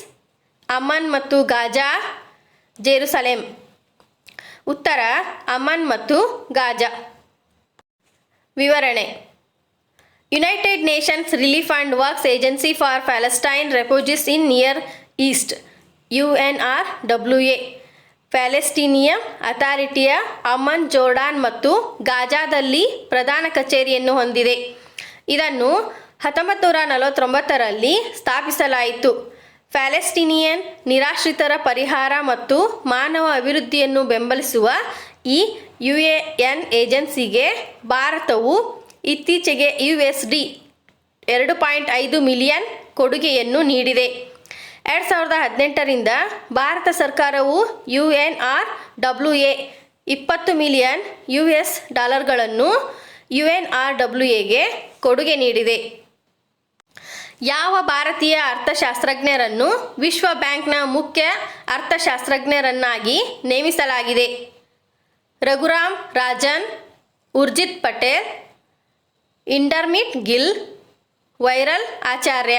ಅಮ್ಮನ್ ಮತ್ತು ಗಾಜಾ, ಜೆರುಸಲೆಂ. ಉತ್ತರ ಅಮ್ಮನ್ ಮತ್ತು ಗಾಜಾ. ವಿವರಣೆ: United Nations Relief and Works Agency for Palestine Refugees in near East UNRWA ಪ್ಯಾಲೆಸ್ಟೀನಿಯನ್ ಅಥಾರಿಟಿಯ ಅಮ್ಮನ್, ಜೋರ್ಡಾನ್ ಮತ್ತು ಗಾಜಾದಲ್ಲಿ ಪ್ರಧಾನ ಕಚೇರಿಯನ್ನು ಹೊಂದಿದೆ. ಇದನ್ನು 1949ರಲ್ಲಿ ಸ್ಥಾಪಿಸಲಾಯಿತು. ಪ್ಯಾಲೆಸ್ಟೀನಿಯನ್ ನಿರಾಶ್ರಿತರ ಪರಿಹಾರ ಮತ್ತು ಮಾನವ ಅಭಿವೃದ್ಧಿಯನ್ನು ಬೆಂಬಲಿಸುವ ಈ UN ಏಜೆನ್ಸಿಗೆ ಭಾರತವು ಇತ್ತೀಚೆಗೆ USD 2.5 ಮಿಲಿಯನ್ ಕೊಡುಗೆಯನ್ನು ನೀಡಿದೆ. 2018ರಿಂದ ಭಾರತ ಸರ್ಕಾರವು UNRWA $20 ಮಿಲಿಯನ್ UNRWAಗೆ ಕೊಡುಗೆ ನೀಡಿದೆ. ಯಾವ ಭಾರತೀಯ ಅರ್ಥಶಾಸ್ತ್ರಜ್ಞರನ್ನು ವಿಶ್ವ ಬ್ಯಾಂಕ್ನ ಮುಖ್ಯ ಅರ್ಥಶಾಸ್ತ್ರಜ್ಞರನ್ನಾಗಿ ನೇಮಿಸಲಾಗಿದೆ? ರಘುರಾಮ್ ರಾಜನ್, ಉರ್ಜಿತ್ ಪಟೇಲ್, ಇಂಡರ್ಮಿಟ್ ಗಿಲ್, ವೈರಲ್ ಆಚಾರ್ಯ.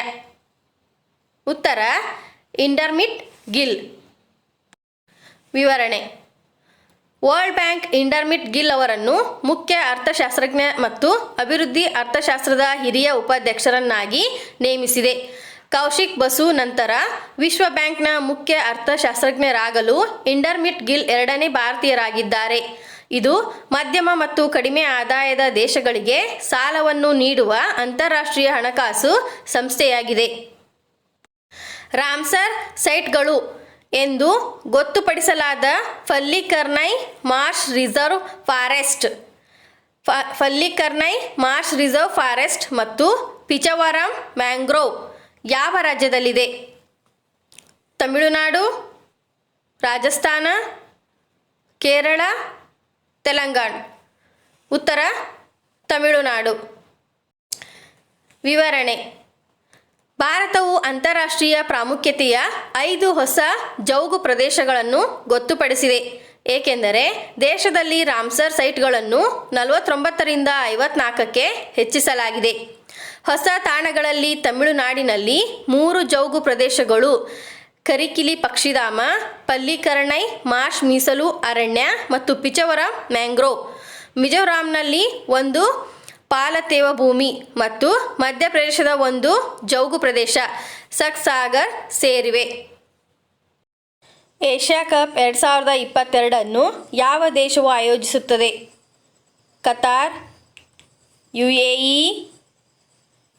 ಉತ್ತರ ಇಂಡರ್ಮಿಟ್ ಗಿಲ್. ವಿವರಣೆ: ವರ್ಲ್ಡ್ ಬ್ಯಾಂಕ್ ಇಂಡರ್ಮಿಟ್ ಗಿಲ್ ಅವರನ್ನು ಮುಖ್ಯ ಅರ್ಥಶಾಸ್ತ್ರಜ್ಞ ಮತ್ತು ಅಭಿವೃದ್ಧಿ ಅರ್ಥಶಾಸ್ತ್ರದ ಹಿರಿಯ ಉಪಾಧ್ಯಕ್ಷರನ್ನಾಗಿ ನೇಮಿಸಿದೆ. ಕೌಶಿಕ್ ಬಸು ನಂತರ ವಿಶ್ವ ಬ್ಯಾಂಕ್ನ ಮುಖ್ಯ ಅರ್ಥಶಾಸ್ತ್ರಜ್ಞರಾಗಲು ಇಂಡರ್ಮಿಟ್ ಗಿಲ್ 2ನೇ ಭಾರತೀಯರಾಗಿದ್ದಾರೆ. ಇದು ಮಧ್ಯಮ ಮತ್ತು ಕಡಿಮೆ ಆದಾಯದ ದೇಶಗಳಿಗೆ ಸಾಲವನ್ನು ನೀಡುವ ಅಂತಾರಾಷ್ಟ್ರೀಯ ಹಣಕಾಸು ಸಂಸ್ಥೆಯಾಗಿದೆ. ರಾಮ್ಸರ್ ಸೈಟ್ಗಳು ಎಂದು ಗೊತ್ತುಪಡಿಸಲಾದ ಪಲ್ಲಿಕರ್ನೈ ಮಾರ್ಷ್ ರಿಸರ್ವ್ ಫಾರೆಸ್ಟ್ ಮತ್ತು ಪಿಚವರಂ ಮ್ಯಾಂಗ್ರೋವ್ ಯಾವ ರಾಜ್ಯದಲ್ಲಿದೆ? ತಮಿಳುನಾಡು, ರಾಜಸ್ಥಾನ, ಕೇರಳ, ತೆಲಂಗಾಣ. ಉತ್ತರ ತಮಿಳುನಾಡು. ವಿವರಣೆ: ಭಾರತವು ಅಂತಾರಾಷ್ಟ್ರೀಯ ಪ್ರಾಮುಖ್ಯತೆಯ 5 ಹೊಸ ಜೌಗು ಪ್ರದೇಶಗಳನ್ನು ಗೊತ್ತುಪಡಿಸಿದೆ, ಏಕೆಂದರೆ ದೇಶದಲ್ಲಿ ರಾಮ್ಸರ್ ಸೈಟ್ಗಳನ್ನು 49ರಿಂದ 54ಕ್ಕೆ ಹೆಚ್ಚಿಸಲಾಗಿದೆ. ಹೊಸ ತಾಣಗಳಲ್ಲಿ ತಮಿಳುನಾಡಿನಲ್ಲಿ 3 ಜೌಗು ಪ್ರದೇಶಗಳು ಕರಿಕಿಲಿ ಪಕ್ಷಿಧಾಮ, ಪಲ್ಲಿಕರನೈ ಮಾರ್ಷ್ ಮೀಸಲು ಅರಣ್ಯ ಮತ್ತು ಪಿಚವರಂ ಮ್ಯಾಂಗ್ರೋವ್. ಮಿಜೋರಾಂನಲ್ಲಿ 1 ಪಾಲತೇವ ಭೂಮಿ ಮತ್ತು ಮಧ್ಯಪ್ರದೇಶದ 1 ಜೌಗು ಪ್ರದೇಶ ಸಕ್ಸಾಗರ್ ಸೇರಿವೆ. ಏಷ್ಯಾ ಕಪ್ 2022 ಅನ್ನು ಯಾವ ದೇಶವು ಆಯೋಜಿಸುತ್ತದೆ? ಕತಾರ್, UAE,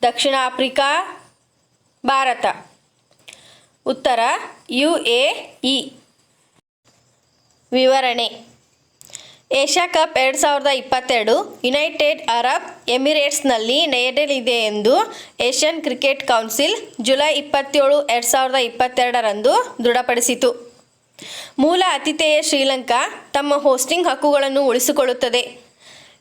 ದಕ್ಷಿಣ ಆಫ್ರಿಕಾ, ಭಾರತ. ಉತ್ತರ UAE. ವಿವರಣೆ: ಏಷ್ಯಾ ಕಪ್ 2022 ಯುನೈಟೆಡ್ ಅರಬ್ ಎಮಿರೇಟ್ಸ್ನಲ್ಲಿ ನಡೆಯಲಿದೆ ಎಂದು ಏಷ್ಯನ್ ಕ್ರಿಕೆಟ್ ಕೌನ್ಸಿಲ್ ಜುಲೈ 27, 2022 ರಂದು ದೃಢಪಡಿಸಿತು. ಮೂಲ ಆತಿಥೇಯ ಶ್ರೀಲಂಕಾ ತಮ್ಮ ಹೋಸ್ಟಿಂಗ್ ಹಕ್ಕುಗಳನ್ನು ಉಳಿಸಿಕೊಳ್ಳುತ್ತದೆ.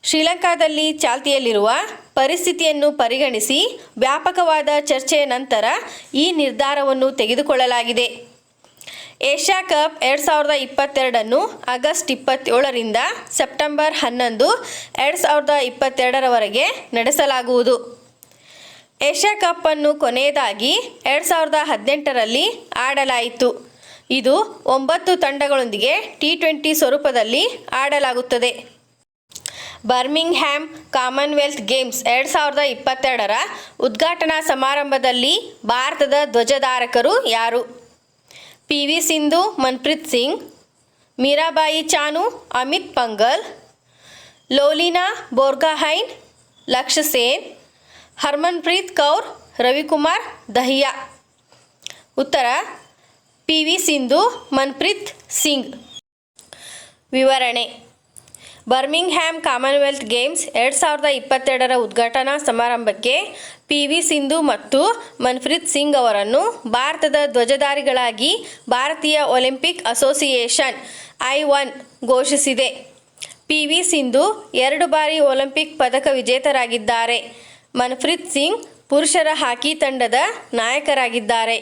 ಶ್ರೀಲಂಕಾದಲ್ಲಿ ಚಾಲ್ತಿಯಲ್ಲಿರುವ ಪರಿಸ್ಥಿತಿಯನ್ನು ಪರಿಗಣಿಸಿ ವ್ಯಾಪಕವಾದ ಚರ್ಚೆಯ ನಂತರ ಈ ನಿರ್ಧಾರವನ್ನು ತೆಗೆದುಕೊಳ್ಳಲಾಗಿದೆ. ಏಷ್ಯಾ ಕಪ್ 2022 ಅನ್ನು ಆಗಸ್ಟ್ 27 ರಿಂದ ಸೆಪ್ಟೆಂಬರ್ 11, 2022 ರವರೆಗೆ ನಡೆಸಲಾಗುವುದು. ಏಷ್ಯಾ ಕಪ್ ಅನ್ನು ಕೊನೆಯದಾಗಿ 2018 ರಲ್ಲಿ ಆಡಲಾಯಿತು. ಇದು 9 ತಂಡಗಳೊಂದಿಗೆ T20 ಸ್ವರೂಪದಲ್ಲಿ ಆಡಲಾಗುತ್ತದೆ. ಬರ್ಮಿಂಗ್ಹ್ಯಾಮ್ ಕಾಮನ್ವೆಲ್ತ್ ಗೇಮ್ಸ್ 2022 ರ ಉದ್ಘಾಟನಾ ಸಮಾರಂಭದಲ್ಲಿ ಭಾರತದ ಧ್ವಜಧಾರಕರು ಯಾರು? PV ಸಿಂಧು, ಮನ್ಪ್ರೀತ್ ಸಿಂಗ್, ಮೀರಾಬಾಯಿ ಚಾನು, ಅಮಿತ್ ಪಂಗಲ್, ಲೋಲಿನಾ ಬೋರ್ಗೊಹೈನ್, ಲಕ್ಷ್ಯ ಸೇನ್, ಹರ್ಮನ್ಪ್ರೀತ್ ಕೌರ್, ರವಿಕುಮಾರ್ ದಹಿಯಾ. ಉತ್ತರ PV ಸಿಂಧು, ಮನ್ಪ್ರೀತ್ ಸಿಂಗ್. ವಿವರಣೆ: ಬರ್ಮಿಂಗ್ಹ್ಯಾಮ್ ಕಾಮನ್ವೆಲ್ತ್ ಗೇಮ್ಸ್ 2022 ರ ಉದ್ಘಾಟನಾ ಸಮಾರಂಭಕ್ಕೆ PV ಸಿಂಧು ಮತ್ತು ಮನ್ಪ್ರೀತ್ ಸಿಂಗ್ ಅವರನ್ನು ಭಾರತದ ಧ್ವಜಧಾರಿಗಳಾಗಿ ಭಾರತೀಯ ಒಲಿಂಪಿಕ್ ಅಸೋಸಿಯೇಷನ್ I1 ಘೋಷಿಸಿದೆ. PV ಸಿಂಧು 2 ಬಾರಿ ಒಲಿಂಪಿಕ್ ಪದಕ ವಿಜೇತರಾಗಿದ್ದಾರೆ. ಮನ್ಪ್ರೀತ್ ಸಿಂಗ್ ಪುರುಷರ ಹಾಕಿ ತಂಡದ ನಾಯಕರಾಗಿದ್ದಾರೆ.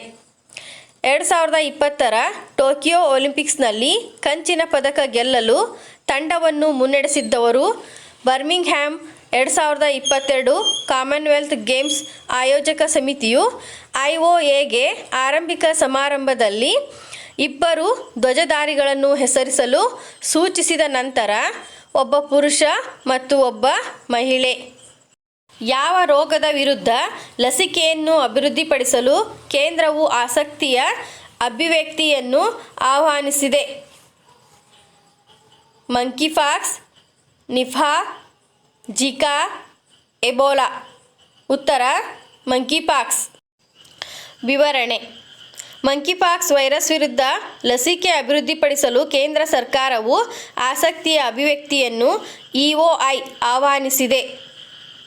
2020 ರ ಟೋಕಿಯೋ ಒಲಿಂಪಿಕ್ಸ್ನಲ್ಲಿ ಕಂಚಿನ ಪದಕ ಗೆಲ್ಲಲು ತಂಡವನ್ನು ಮುನ್ನಡೆಸಿದ್ದವರು. ಬರ್ಮಿಂಗ್ಹ್ಯಾಮ್ 2022 ಕಾಮನ್ವೆಲ್ತ್ ಗೇಮ್ಸ್ ಆಯೋಜಕ ಸಮಿತಿಯು IOAಗೆ ಆರಂಭಿಕ ಸಮಾರಂಭದಲ್ಲಿ 2 ಧ್ವಜಧಾರಿಗಳನ್ನು ಹೆಸರಿಸಲು ಸೂಚಿಸಿದ ನಂತರ ಒಬ್ಬ ಪುರುಷ ಮತ್ತು ಒಬ್ಬ ಮಹಿಳೆ. ಯಾವ ರೋಗದ ವಿರುದ್ಧ ಲಸಿಕೆಯನ್ನು ಅಭಿವೃದ್ಧಿಪಡಿಸಲು ಕೇಂದ್ರವು ಆಸಕ್ತಿಯ ಅಭಿವ್ಯಕ್ತಿಯನ್ನು ಆಹ್ವಾನಿಸಿದೆ? Monkeypox, Nipah, Zika, Ebola. ಉತ್ತರ ಮಂಕಿಪಾಕ್ಸ್. ವಿವರಣೆ: ಮಂಕಿಪಾಕ್ಸ್ ವೈರಸ್ ವಿರುದ್ಧ ಲಸಿಕೆ ಅಭಿವೃದ್ಧಿಪಡಿಸಲು ಕೇಂದ್ರ ಸರ್ಕಾರವು ಆಸಕ್ತಿಯ ಅಭಿವ್ಯಕ್ತಿಯನ್ನು EOI ಆಹ್ವಾನಿಸಿದೆ.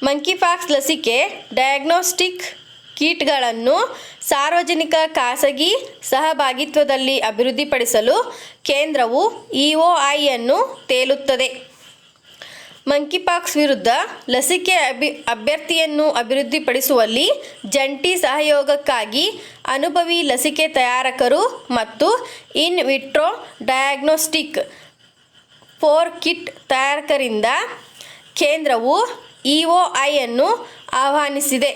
ಮಂಕಿಪಾಕ್ಸ್ ಲಸಿಕೆ ಡಯಾಗ್ನೋಸ್ಟಿಕ್ ಕಿಟ್ಗಳನ್ನು ಸಾರ್ವಜನಿಕ ಖಾಸಗಿ ಸಹಭಾಗಿತ್ವದಲ್ಲಿ ಅಭಿವೃದ್ಧಿಪಡಿಸಲು ಕೇಂದ್ರವು EOI ಅನ್ನು ತೇಲುತ್ತದೆ. ಮಂಕಿಪಾಕ್ಸ್ ವಿರುದ್ಧ ಲಸಿಕೆ ಅಭ್ಯರ್ಥಿಯನ್ನು ಅಭಿವೃದ್ಧಿಪಡಿಸುವಲ್ಲಿ ಜಂಟಿ ಸಹಯೋಗಕ್ಕಾಗಿ ಅನುಭವಿ ಲಸಿಕೆ ತಯಾರಕರು ಮತ್ತು ಇನ್ ವಿಟ್ರೋ ಡಯಾಗ್ನೋಸ್ಟಿಕ್ ಕಿಟ್ ತಯಾರಕರಿಂದ ಕೇಂದ್ರವು EOI ಅನ್ನು ಆಹ್ವಾನಿಸಿದೆ.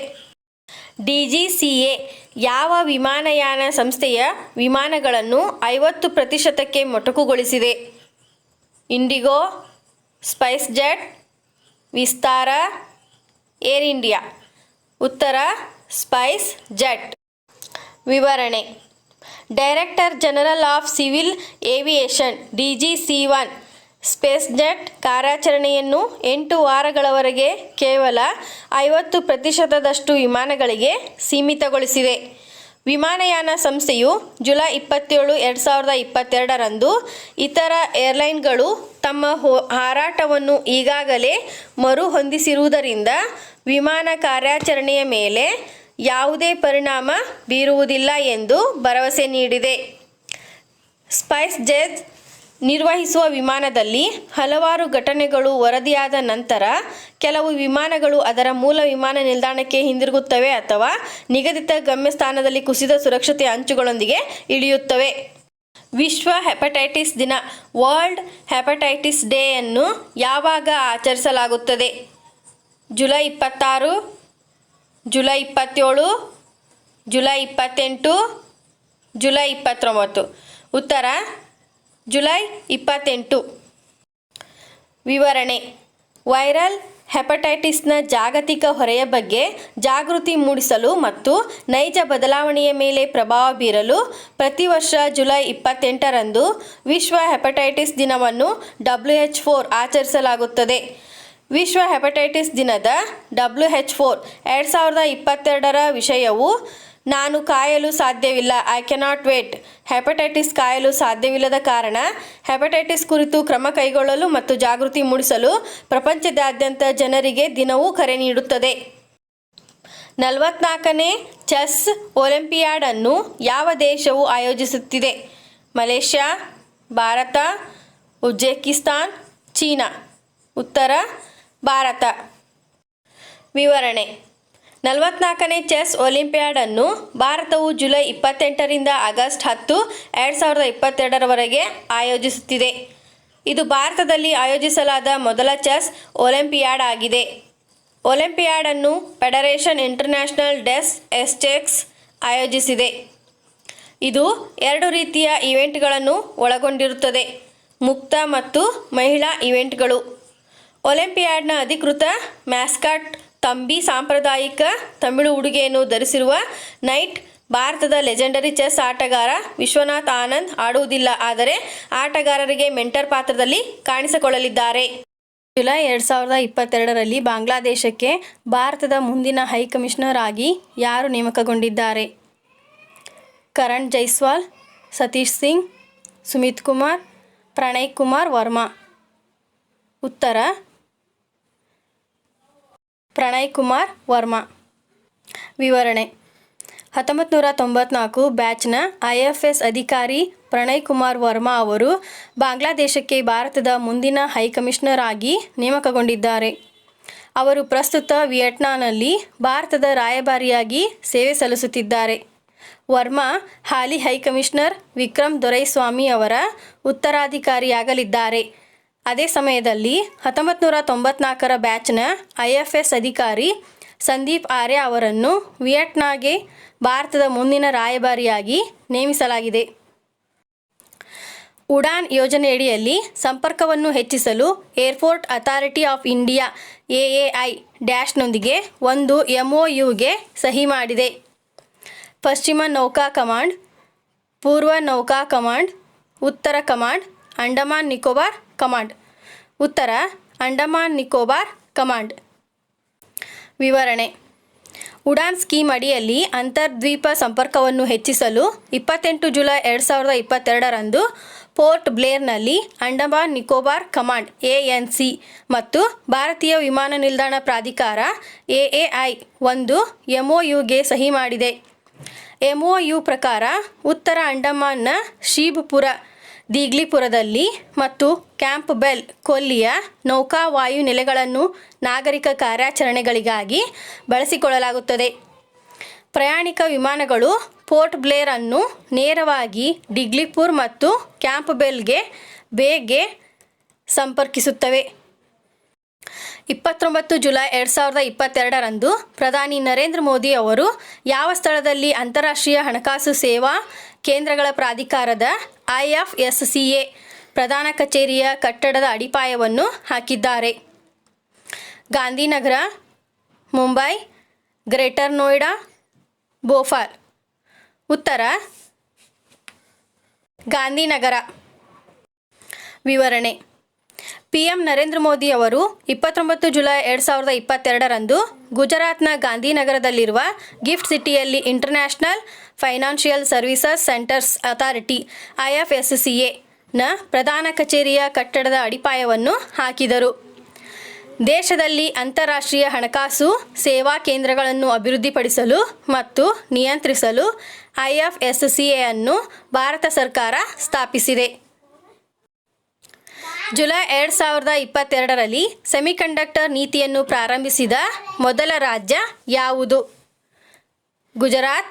DGCA ಯಾವ ವಿಮಾನಯಾನ ಸಂಸ್ಥೆಯ ವಿಮಾನಗಳನ್ನು 50% ಮೊಟಕುಗೊಳಿಸಿದೆ? ಇಂಡಿಗೋ, ಸ್ಪೈಸ್ ಜೆಟ್, ವಿಸ್ತಾರ, ಏರ್ ಇಂಡಿಯಾ. ಉತ್ತರ ಸ್ಪೈಸ್ ಜೆಟ್. ವಿವರಣೆ: director general of civil aviation DGC-1 space jet ಕಾರ್ಯಾಚರಣೆಯನ್ನು 8 ವಾರಗಳವರೆಗೆ ಕೇವಲ 50% ವಿಮಾನಗಳಿಗೆ ಸೀಮಿತಗೊಳಿಸಿದೆ. ವಿಮಾನಯಾನ ಸಂಸ್ಥೆಯು ಜುಲೈ 27, 2022 ರಂದು ಇತರ ಏರ್ಲೈನ್ಗಳು ತಮ್ಮ ಹಾರಾಟವನ್ನು ಈಗಾಗಲೇ ಮರುಹೊಂದಿಸಿರುವುದರಿಂದ ವಿಮಾನ ಕಾರ್ಯಾಚರಣೆಯ ಮೇಲೆ ಯಾವುದೇ ಪರಿಣಾಮ ಬೀರುವುದಿಲ್ಲ ಎಂದು ಭರವಸೆ ನೀಡಿದೆ. ಸ್ಪೈಸ್ ಜೆಟ್ ನಿರ್ವಹಿಸುವ ವಿಮಾನದಲ್ಲಿ ಹಲವಾರು ಘಟನೆಗಳು ವರದಿಯಾದ ನಂತರ ಕೆಲವು ವಿಮಾನಗಳು ಅದರ ಮೂಲ ವಿಮಾನ ನಿಲ್ದಾಣಕ್ಕೆ ಹಿಂದಿರುಗುತ್ತವೆ ಅಥವಾ ನಿಗದಿತ ಗಮ್ಯಸ್ಥಾನದಲ್ಲಿ ಕುಸಿದ ಸುರಕ್ಷತೆಯ ಅಂಚುಗಳೊಂದಿಗೆ ಇಳಿಯುತ್ತವೆ. ವಿಶ್ವ ಹೆಪಟೈಟಿಸ್ ದಿನ ವರ್ಲ್ಡ್ ಹೆಪಟೈಟಿಸ್ ಡೇ ಅನ್ನು ಯಾವಾಗ ಆಚರಿಸಲಾಗುತ್ತದೆ? July 26, July 27, July 28, July 29. ಉತ್ತರ ಜುಲೈ 28. ವಿವರಣೆ: ವೈರಲ್ ಹೆಪಟೈಟಿಸ್ನ ಜಾಗತಿಕ ಹೊರೆಯ ಬಗ್ಗೆ ಜಾಗೃತಿ ಮೂಡಿಸಲು ಮತ್ತು ನೈಜ ಬದಲಾವಣೆಯ ಮೇಲೆ ಪ್ರಭಾವ ಬೀರಲು ಪ್ರತಿ ವರ್ಷ ಜುಲೈ 28ರಂದು ವಿಶ್ವ ಹೆಪಟೈಟಿಸ್ ದಿನವನ್ನು WHO ಆಚರಿಸಲಾಗುತ್ತದೆ. ವಿಶ್ವ ಹೆಪಟೈಟಿಸ್ ದಿನದ WHO 2022ರ ವಿಷಯವು ನಾನು ಕಾಯಲು ಸಾಧ್ಯವಿಲ್ಲ, ಐ ಕ್ಯಾನಾಟ್ ವೇಟ್. ಹೆಪಟೈಟಿಸ್ ಕಾಯಲು ಸಾಧ್ಯವಿಲ್ಲದ ಕಾರಣ ಹೆಪಟೈಟಿಸ್ ಕುರಿತು ಕ್ರಮ ಕೈಗೊಳ್ಳಲು ಮತ್ತು ಜಾಗೃತಿ ಮೂಡಿಸಲು ಪ್ರಪಂಚದಾದ್ಯಂತ ಜನರಿಗೆ ದಿನವೂ ಕರೆ ನೀಡುತ್ತದೆ. 44ನೇ ಚೆಸ್ ಒಲಿಂಪಿಯಾಡ್ ಅನ್ನು ಯಾವ ದೇಶವು ಆಯೋಜಿಸುತ್ತಿದೆ? Malaysia, Bharat, Uzbekistan, China. ಉತ್ತರ ಭಾರತ. ವಿವರಣೆ: 44ನೇ ಚೆಸ್ ಒಲಿಂಪಿಯಾಡ್ ಅನ್ನು ಭಾರತವು ಜುಲೈ 28ರಿಂದ ಆಗಸ್ಟ್ 10, 2022ರವರೆಗೆ ಆಯೋಜಿಸುತ್ತಿದೆ. ಇದು ಭಾರತದಲ್ಲಿ ಆಯೋಜಿಸಲಾದ ಮೊದಲ ಚೆಸ್ ಒಲಿಂಪಿಯಾಡ್ ಆಗಿದೆ. ಒಲಿಂಪಿಯಾಡ್ ಅನ್ನು ಫೆಡರೇಷನ್ ಇಂಟರ್ನ್ಯಾಷನಲ್ ಡೆಸ್ ಎಸ್ಟೆಕ್ಸ್ ಆಯೋಜಿಸಿದೆ. ಇದು 2 ರೀತಿಯ ಈವೆಂಟ್ಗಳನ್ನು ಒಳಗೊಂಡಿರುತ್ತದೆ: ಮುಕ್ತ ಮತ್ತು ಮಹಿಳಾ ಈವೆಂಟ್ಗಳು. ಒಲಿಂಪಿಯಾಡ್ನ ಅಧಿಕೃತ ಮ್ಯಾಸ್ಕಾಟ್ ತಂಬಿ ಸಾಂಪ್ರದಾಯಿಕ ತಮಿಳು ಉಡುಗೆಯನ್ನು ಧರಿಸಿರುವ ನೈಟ್. ಭಾರತದ ಲೆಜೆಂಡರಿ ಚೆಸ್ ಆಟಗಾರ ವಿಶ್ವನಾಥ್ ಆನಂದ್ ಆಡುವುದಿಲ್ಲ, ಆದರೆ ಆಟಗಾರರಿಗೆ ಮೆಂಟರ್ ಪಾತ್ರದಲ್ಲಿ ಕಾಣಿಸಿಕೊಳ್ಳಲಿದ್ದಾರೆ. ಜುಲೈ 2022ರಲ್ಲಿ ಬಾಂಗ್ಲಾದೇಶಕ್ಕೆ ಭಾರತದ ಮುಂದಿನ ಹೈಕಮಿಷನರ್ ಆಗಿ ಯಾರು ನೇಮಕಗೊಂಡಿದ್ದಾರೆ? ಕರಣ್ ಜೈಸ್ವಾಲ್, ಸತೀಶ್ ಸಿಂಗ್, ಸುಮಿತ್ ಕುಮಾರ್, ಪ್ರಣಯ್ ಕುಮಾರ್ ವರ್ಮಾ. ಉತ್ತರ ಪ್ರಣಯ್ ಕುಮಾರ್ ವರ್ಮಾ. ವಿವರಣೆ: 1994 ಬ್ಯಾಚ್ನ IFS ಅಧಿಕಾರಿ ಪ್ರಣಯ್ ಕುಮಾರ್ ವರ್ಮಾ ಅವರು ಬಾಂಗ್ಲಾದೇಶಕ್ಕೆ ಭಾರತದ ಮುಂದಿನ ಹೈಕಮಿಷನರ್ ಆಗಿ ನೇಮಕಗೊಂಡಿದ್ದಾರೆ. ಅವರು ಪ್ರಸ್ತುತ ವಿಯೆಟ್ನಾಂನಲ್ಲಿ ಭಾರತದ ರಾಯಭಾರಿಯಾಗಿ ಸೇವೆ ಸಲ್ಲಿಸುತ್ತಿದ್ದಾರೆ. ವರ್ಮಾ ಹಾಲಿ ಹೈಕಮಿಷನರ್ ವಿಕ್ರಮ್ ದೊರೈಸ್ವಾಮಿ ಅವರ ಉತ್ತರಾಧಿಕಾರಿಯಾಗಲಿದ್ದಾರೆ. ಅದೇ ಸಮಯದಲ್ಲಿ 1994ರ ಬ್ಯಾಚ್ನ IFS ಅಧಿಕಾರಿ ಸಂದೀಪ್ ಆರ್ಯ ಅವರನ್ನು ವಿಯೆಟ್ನಾಂಗೆ ಭಾರತದ ಮುಂದಿನ ರಾಯಭಾರಿಯಾಗಿ ನೇಮಿಸಲಾಗಿದೆ. ಉಡಾನ್ ಯೋಜನೆಯಡಿಯಲ್ಲಿ ಸಂಪರ್ಕವನ್ನು ಹೆಚ್ಚಿಸಲು airport authority of India AAI ನೊಂದಿಗೆ ಒಂದು MOUಗೆ ಸಹಿ ಮಾಡಿದೆ. ಪಶ್ಚಿಮ ನೌಕಾ ಕಮಾಂಡ್, ಪೂರ್ವ ನೌಕಾ ಕಮಾಂಡ್, ಉತ್ತರ ಕಮಾಂಡ್, ಅಂಡಮಾನ್ ನಿಕೋಬಾರ್ ಕಮಾಂಡ್. ಉತ್ತರ ಅಂಡಮಾನ್ ನಿಕೋಬಾರ್ ಕಮಾಂಡ್. ವಿವರಣೆ: ಉಡಾನ್ ಸ್ಕೀಮ್ ಅಡಿಯಲ್ಲಿ ಅಂತರ್ದ್ವೀಪ ಸಂಪರ್ಕವನ್ನು ಹೆಚ್ಚಿಸಲು 28 ಜುಲೈ 2022ರಂದು ಪೋರ್ಟ್ ಬ್ಲೇರ್ನಲ್ಲಿ ಅಂಡಮಾನ್ ನಿಕೋಬಾರ್ ಕಮಾಂಡ್ ANC ಮತ್ತು ಭಾರತೀಯ ವಿಮಾನ ನಿಲ್ದಾಣ ಪ್ರಾಧಿಕಾರ AAI ಒಂದು MOUಗೆ ಸಹಿ ಮಾಡಿದೆ. MOU ಪ್ರಕಾರ ಉತ್ತರ ಅಂಡಮಾನ್ನ ಶಿಬ್ಪುರ, ದಿಗ್ಲಿಪುರದಲ್ಲಿ ಮತ್ತು ಕ್ಯಾಂಪ್ ಬೆಲ್, ಕೊಲ್ಲಿಯ ನೌಕಾ ವಾಯು ನೆಲೆಗಳನ್ನು ನಾಗರಿಕ ಕಾರ್ಯಾಚರಣೆಗಳಿಗಾಗಿ ಬಳಸಿಕೊಳ್ಳಲಾಗುತ್ತದೆ. ಪ್ರಯಾಣಿಕ ವಿಮಾನಗಳು ಪೋರ್ಟ್ ಬ್ಲೇರ್ ಅನ್ನು ನೇರವಾಗಿ ದಿಗ್ಲಿಪುರ್ ಮತ್ತು ಕ್ಯಾಂಪ್ ಬೇಗೆ ಸಂಪರ್ಕಿಸುತ್ತವೆ. 29 ಜುಲೈ 2022ರಂದು ಪ್ರಧಾನಿ ನರೇಂದ್ರ ಮೋದಿ ಅವರು ಯಾವ ಸ್ಥಳದಲ್ಲಿ ಅಂತಾರಾಷ್ಟ್ರೀಯ ಹಣಕಾಸು ಸೇವಾ ಕೇಂದ್ರಗಳ ಪ್ರಾಧಿಕಾರದ IFSCA ಪ್ರಧಾನ ಕಚೇರಿಯ ಕಟ್ಟಡದ ಅಡಿಪಾಯವನ್ನು ಹಾಕಿದ್ದಾರೆ? ಗಾಂಧಿನಗರ, ಮುಂಬೈ, ಗ್ರೇಟರ್ ನೋಯ್ಡಾ, ಭೋಪಾಲ್. ಉತ್ತರ ಗಾಂಧಿನಗರ. ವಿವರಣೆ: PM ನರೇಂದ್ರ ಮೋದಿ ಅವರು 29 ಜುಲೈ 2022ರಂದು ಗುಜರಾತ್ನ ಗಾಂಧಿನಗರದಲ್ಲಿರುವ ಗಿಫ್ಟ್ ಸಿಟಿಯಲ್ಲಿ international financial services centres authority IFSCA ಪ್ರಧಾನ ಕಚೇರಿಯ ಕಟ್ಟಡದ ಅಡಿಪಾಯವನ್ನು ಹಾಕಿದರು. ದೇಶದಲ್ಲಿ ಅಂತಾರಾಷ್ಟ್ರೀಯ ಹಣಕಾಸು ಸೇವಾ ಕೇಂದ್ರಗಳನ್ನು ಅಭಿವೃದ್ಧಿಪಡಿಸಲು ಮತ್ತು ನಿಯಂತ್ರಿಸಲು IFSCA ಅನ್ನು ಭಾರತ ಸರ್ಕಾರ ಸ್ಥಾಪಿಸಿದೆ. ಜುಲೈ 2022ರಲ್ಲಿ ಸೆಮಿಕಂಡಕ್ಟರ್ ನೀತಿಯನ್ನು ಪ್ರಾರಂಭಿಸಿದ ಮೊದಲ ರಾಜ್ಯ ಯಾವುದು? ಗುಜರಾತ್,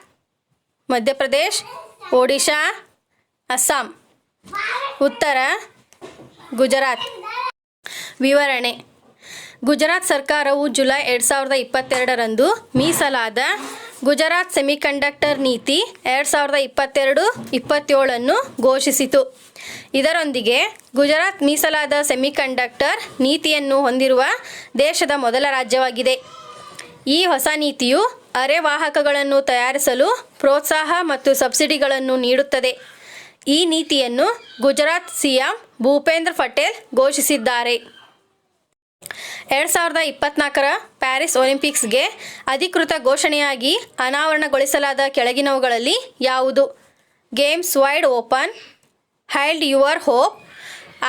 ಮಧ್ಯಪ್ರದೇಶ್, ಒಡಿಶಾ, ಅಸ್ಸಾಂ. ಉತ್ತರ ಗುಜರಾತ್. ವಿವರಣೆ: ಗುಜರಾತ್ ಸರ್ಕಾರವು ಜುಲೈ 2022ರಂದು ಮೀಸಲಾದ ಗುಜರಾತ್ ಸೆಮಿಕಂಡಕ್ಟರ್ ನೀತಿ 2022-27 ಘೋಷಿಸಿತು. ಇದರೊಂದಿಗೆ ಗುಜರಾತ್ ಮೀಸಲಾದ ಸೆಮಿಕಂಡಕ್ಟರ್ ನೀತಿಯನ್ನು ಹೊಂದಿರುವ ದೇಶದ ಮೊದಲ ರಾಜ್ಯವಾಗಿದೆ. ಈ ಹೊಸ ನೀತಿಯು ಅರೆವಾಹಕಗಳನ್ನು ತಯಾರಿಸಲು ಪ್ರೋತ್ಸಾಹ ಮತ್ತು ಸಬ್ಸಿಡಿಗಳನ್ನು ನೀಡುತ್ತದೆ. ಈ ನೀತಿಯನ್ನು ಗುಜರಾತ್ ಸಿಎಂ ಭೂಪೇಂದ್ರ ಪಟೇಲ್ ಘೋಷಿಸಿದ್ದಾರೆ. 2024ರ ಪ್ಯಾರಿಸ್ ಒಲಿಂಪಿಕ್ಸ್ಗೆ ಅಧಿಕೃತ ಘೋಷಣೆಯಾಗಿ ಅನಾವರಣಗೊಳಿಸಲಾದ ಕೆಳಗಿನವುಗಳಲ್ಲಿ ಯಾವುದು? Games Wide Open, hold your hope,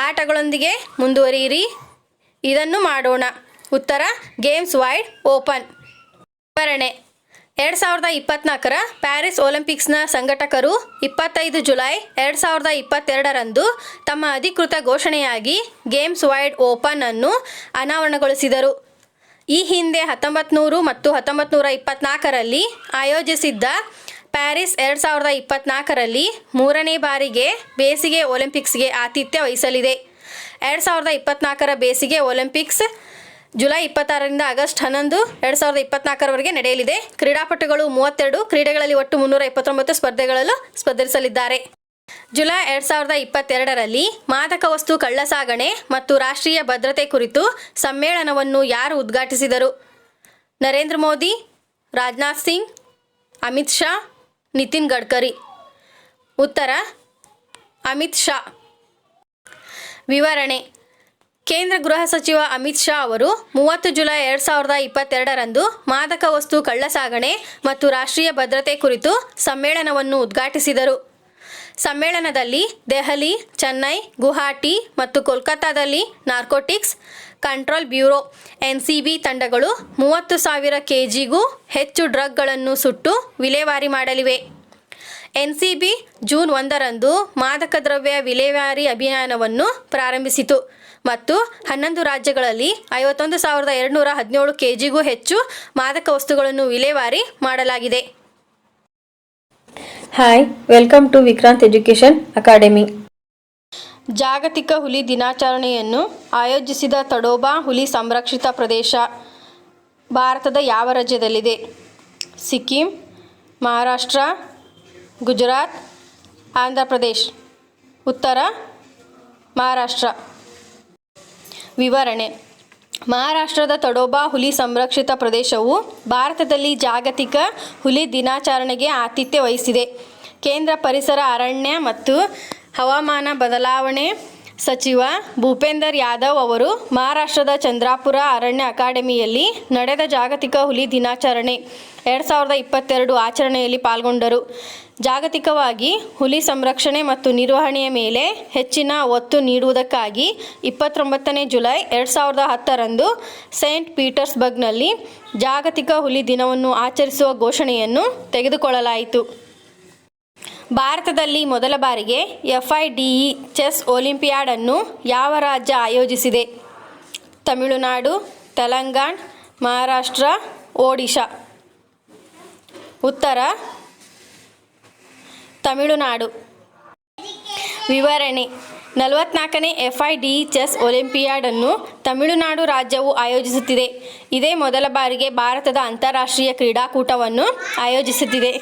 ಆಟಗಳೊಂದಿಗೆ ಮುಂದುವರಿಯಿರಿ, ಇದನ್ನು ಮಾಡೋಣ. ಉತ್ತರ ಗೇಮ್ಸ್ ವೈಡ್ ಓಪನ್. ವಿವರಣೆ: 2024ರ ಪ್ಯಾರಿಸ್ ಒಲಿಂಪಿಕ್ಸ್ನ ಸಂಘಟಕರು 25 ಜುಲೈ 2022ರಂದು ತಮ್ಮ ಅಧಿಕೃತ ಘೋಷಣೆಯಾಗಿ ಗೇಮ್ಸ್ ವೈಡ್ ಓಪನ್ ಅನ್ನು ಅನಾವರಣಗೊಳಿಸಿದರು. ಈ ಹಿಂದೆ 1900 ಮತ್ತು 1924ರಲ್ಲಿ ಆಯೋಜಿಸಿದ್ದ ಪ್ಯಾರಿಸ್ 2024ರಲ್ಲಿ ಮೂರನೇ ಬಾರಿಗೆ ಬೇಸಿಗೆ ಒಲಿಂಪಿಕ್ಸ್ಗೆ ಆತಿಥ್ಯ ವಹಿಸಲಿದೆ. 2024ರ ಬೇಸಿಗೆ ಒಲಿಂಪಿಕ್ಸ್ ಜುಲೈ 26ರಿಂದ ಆಗಸ್ಟ್ 11, 2024ರವರೆಗೆ ನಡೆಯಲಿದೆ. ಕ್ರೀಡಾಪಟುಗಳು 32 ಕ್ರೀಡೆಗಳಲ್ಲಿ ಒಟ್ಟು 329 ಸ್ಪರ್ಧೆಗಳಲ್ಲೂ ಸ್ಪರ್ಧಿಸಲಿದ್ದಾರೆ. ಜುಲೈ 2022ರಲ್ಲಿ ಮಾದಕ ವಸ್ತು ಕಳ್ಳಸಾಗಣೆ ಮತ್ತು ರಾಷ್ಟ್ರೀಯ ಭದ್ರತೆ ಕುರಿತು ಸಮ್ಮೇಳನವನ್ನು ಯಾರು ಉದ್ಘಾಟಿಸಿದರು? ನರೇಂದ್ರ ಮೋದಿ, ರಾಜನಾಥ್ ಸಿಂಗ್, ಅಮಿತ್ ಶಾ, ನಿತಿನ್ ಗಡ್ಕರಿ. ಉತ್ತರ ಅಮಿತ್ ಶಾ. ವಿವರಣೆ: ಕೇಂದ್ರ ಗೃಹ ಸಚಿವ ಅಮಿತ್ ಶಾ ಅವರು 30 ಜುಲೈ 2022ರಂದು ಮಾದಕ ವಸ್ತು ಕಳ್ಳಸಾಗಣೆ ಮತ್ತು ರಾಷ್ಟ್ರೀಯ ಭದ್ರತೆ ಕುರಿತು ಸಮ್ಮೇಳನವನ್ನು ಉದ್ಘಾಟಿಸಿದರು. ಸಮ್ಮೇಳನದಲ್ಲಿ ದೆಹಲಿ, ಚೆನ್ನೈ, ಗುವಾಹಟಿ ಮತ್ತು ಕೋಲ್ಕತ್ತಾದಲ್ಲಿ ನಾರ್ಕೋಟಿಕ್ಸ್ ಕಂಟ್ರೋಲ್ ಬ್ಯೂರೋ (ಎನ್ಸಿಬಿ) ತಂಡಗಳು 30,000 ಕೆಜಿಗೂ ಹೆಚ್ಚು ಡ್ರಗ್ಗಳನ್ನು ಸುಟ್ಟು ವಿಲೇವಾರಿ ಮಾಡಲಿವೆ. ಎನ್ಸಿಬಿ ಜೂನ್ 1ರಂದು ಮಾದಕ ದ್ರವ್ಯ ವಿಲೇವಾರಿ ಅಭಿಯಾನವನ್ನು ಪ್ರಾರಂಭಿಸಿತು ಮತ್ತು 11 ರಾಜ್ಯಗಳಲ್ಲಿ 51,217 ಕೆಜಿಗೂ ಹೆಚ್ಚು ಮಾದಕ ವಸ್ತುಗಳನ್ನು ವಿಲೇವಾರಿ ಮಾಡಲಾಗಿದೆ. Hi, welcome to Vikrant education academy. ಜಾಗತಿಕ ಹುಲಿ ದಿನಾಚರಣೆಯನ್ನು ಆಯೋಜಿಸಿದ ತಡೋಬಾ ಹುಲಿ ಸಂರಕ್ಷಿತ ಪ್ರದೇಶ ಭಾರತದ ಯಾವ ರಾಜ್ಯದಲ್ಲಿದೆ? ಸಿಕ್ಕಿಂ, ಮಹಾರಾಷ್ಟ್ರ, ಗುಜರಾತ್, ಆಂಧ್ರ ಪ್ರದೇಶ್. ಉತ್ತರ ಮಹಾರಾಷ್ಟ್ರ. ವಿವರಣೆ: ಮಹಾರಾಷ್ಟ್ರದ ತಡೋಬಾ ಹುಲಿ ಸಂರಕ್ಷಿತ ಪ್ರದೇಶವು ಭಾರತದಲ್ಲಿ ಜಾಗತಿಕ ಹುಲಿ ದಿನಾಚರಣೆಗೆ ಆತಿಥ್ಯ ವಹಿಸಿದೆ. ಕೇಂದ್ರ ಪರಿಸರ, ಅರಣ್ಯ ಮತ್ತು ಹವಾಮಾನ ಬದಲಾವಣೆ ಸಚಿವ ಭೂಪೇಂದರ್ ಯಾದವ್ ಅವರು ಮಹಾರಾಷ್ಟ್ರದ ಚಂದ್ರಾಪುರ ಅರಣ್ಯ ಅಕಾಡೆಮಿಯಲ್ಲಿ ನಡೆದ ಜಾಗತಿಕ ಹುಲಿ ದಿನಾಚರಣೆ 2022 ಆಚರಣೆಯಲ್ಲಿ ಪಾಲ್ಗೊಂಡರು. ಜಾಗತಿಕವಾಗಿ ಹುಲಿ ಸಂರಕ್ಷಣೆ ಮತ್ತು ನಿರ್ವಹಣೆಯ ಮೇಲೆ ಹೆಚ್ಚಿನ ಒತ್ತು ನೀಡುವುದಕ್ಕಾಗಿ 29 ಜುಲೈ 2010ರಂದು ಸೇಂಟ್ ಪೀಟರ್ಸ್ಬರ್ಗ್ನಲ್ಲಿ ಜಾಗತಿಕ ಹುಲಿ ದಿನವನ್ನು ಆಚರಿಸುವ ಘೋಷಣೆಯನ್ನು ತೆಗೆದುಕೊಳ್ಳಲಾಯಿತು. ಭಾರತದಲ್ಲಿ ಮೊದಲ ಬಾರಿಗೆ FIDE ಚೆಸ್ ಒಲಿಂಪಿಯಾಡ್ ಅನ್ನು ಯಾವ ರಾಜ್ಯ ಆಯೋಜಿಸಿದೆ? ತಮಿಳುನಾಡು, ತೆಲಂಗಾಣ, ಮಹಾರಾಷ್ಟ್ರ, ಒಡಿಶಾ. ಉತ್ತರ ತಮಿಳುನಾಡು. ವಿವರಣೆ: 44ನೇ FIDE ಚೆಸ್ ಒಲಿಂಪಿಯಾಡ್ ಅನ್ನು ತಮಿಳುನಾಡು ರಾಜ್ಯವು ಆಯೋಜಿಸುತ್ತಿದೆ. ಇದೇ ಮೊದಲ ಬಾರಿಗೆ ಭಾರತದ ಅಂತಾರಾಷ್ಟ್ರೀಯ ಕ್ರೀಡಾಕೂಟವನ್ನು ಆಯೋಜಿಸುತ್ತಿದೆ.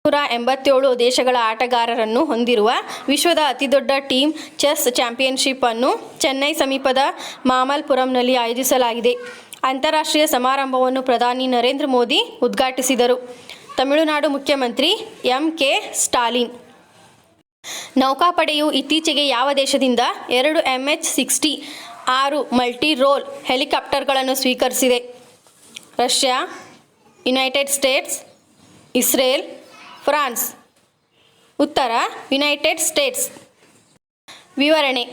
187 ದೇಶಗಳ ಆಟಗಾರರನ್ನು ಹೊಂದಿರುವ ವಿಶ್ವದ ಅತಿದೊಡ್ಡ ಟೀಮ್ ಚೆಸ್ ಚಾಂಪಿಯನ್ಶಿಪ್ ಅನ್ನು ಚೆನ್ನೈ ಸಮೀಪದ ಮಾಮಲ್ಲಪುರಂನಲ್ಲಿ ಆಯೋಜಿಸಲಾಗಿದೆ. ಅಂತಾರಾಷ್ಟ್ರೀಯ ಸಮಾರಂಭವನ್ನು ಪ್ರಧಾನಿ ನರೇಂದ್ರ ಮೋದಿ ಉದ್ಘಾಟಿಸಿದರು. ತಮಿಳುನಾಡು ಮುಖ್ಯಮಂತ್ರಿ MK ಸ್ಟಾಲಿನ್. ನೌಕಾಪಡೆಯು ಇತ್ತೀಚೆಗೆ ಯಾವ ದೇಶದಿಂದ 2 MH-60 6 ಮಲ್ಟಿ ರೋಲ್ ಹೆಲಿಕಾಪ್ಟರ್ಗಳನ್ನು ಸ್ವೀಕರಿಸಿದೆ? Russia, United States, Israel, France. ಉತ್ತರ ಯುನೈಟೆಡ್ ಸ್ಟೇಟ್ಸ್. ವಿವರಣೆ: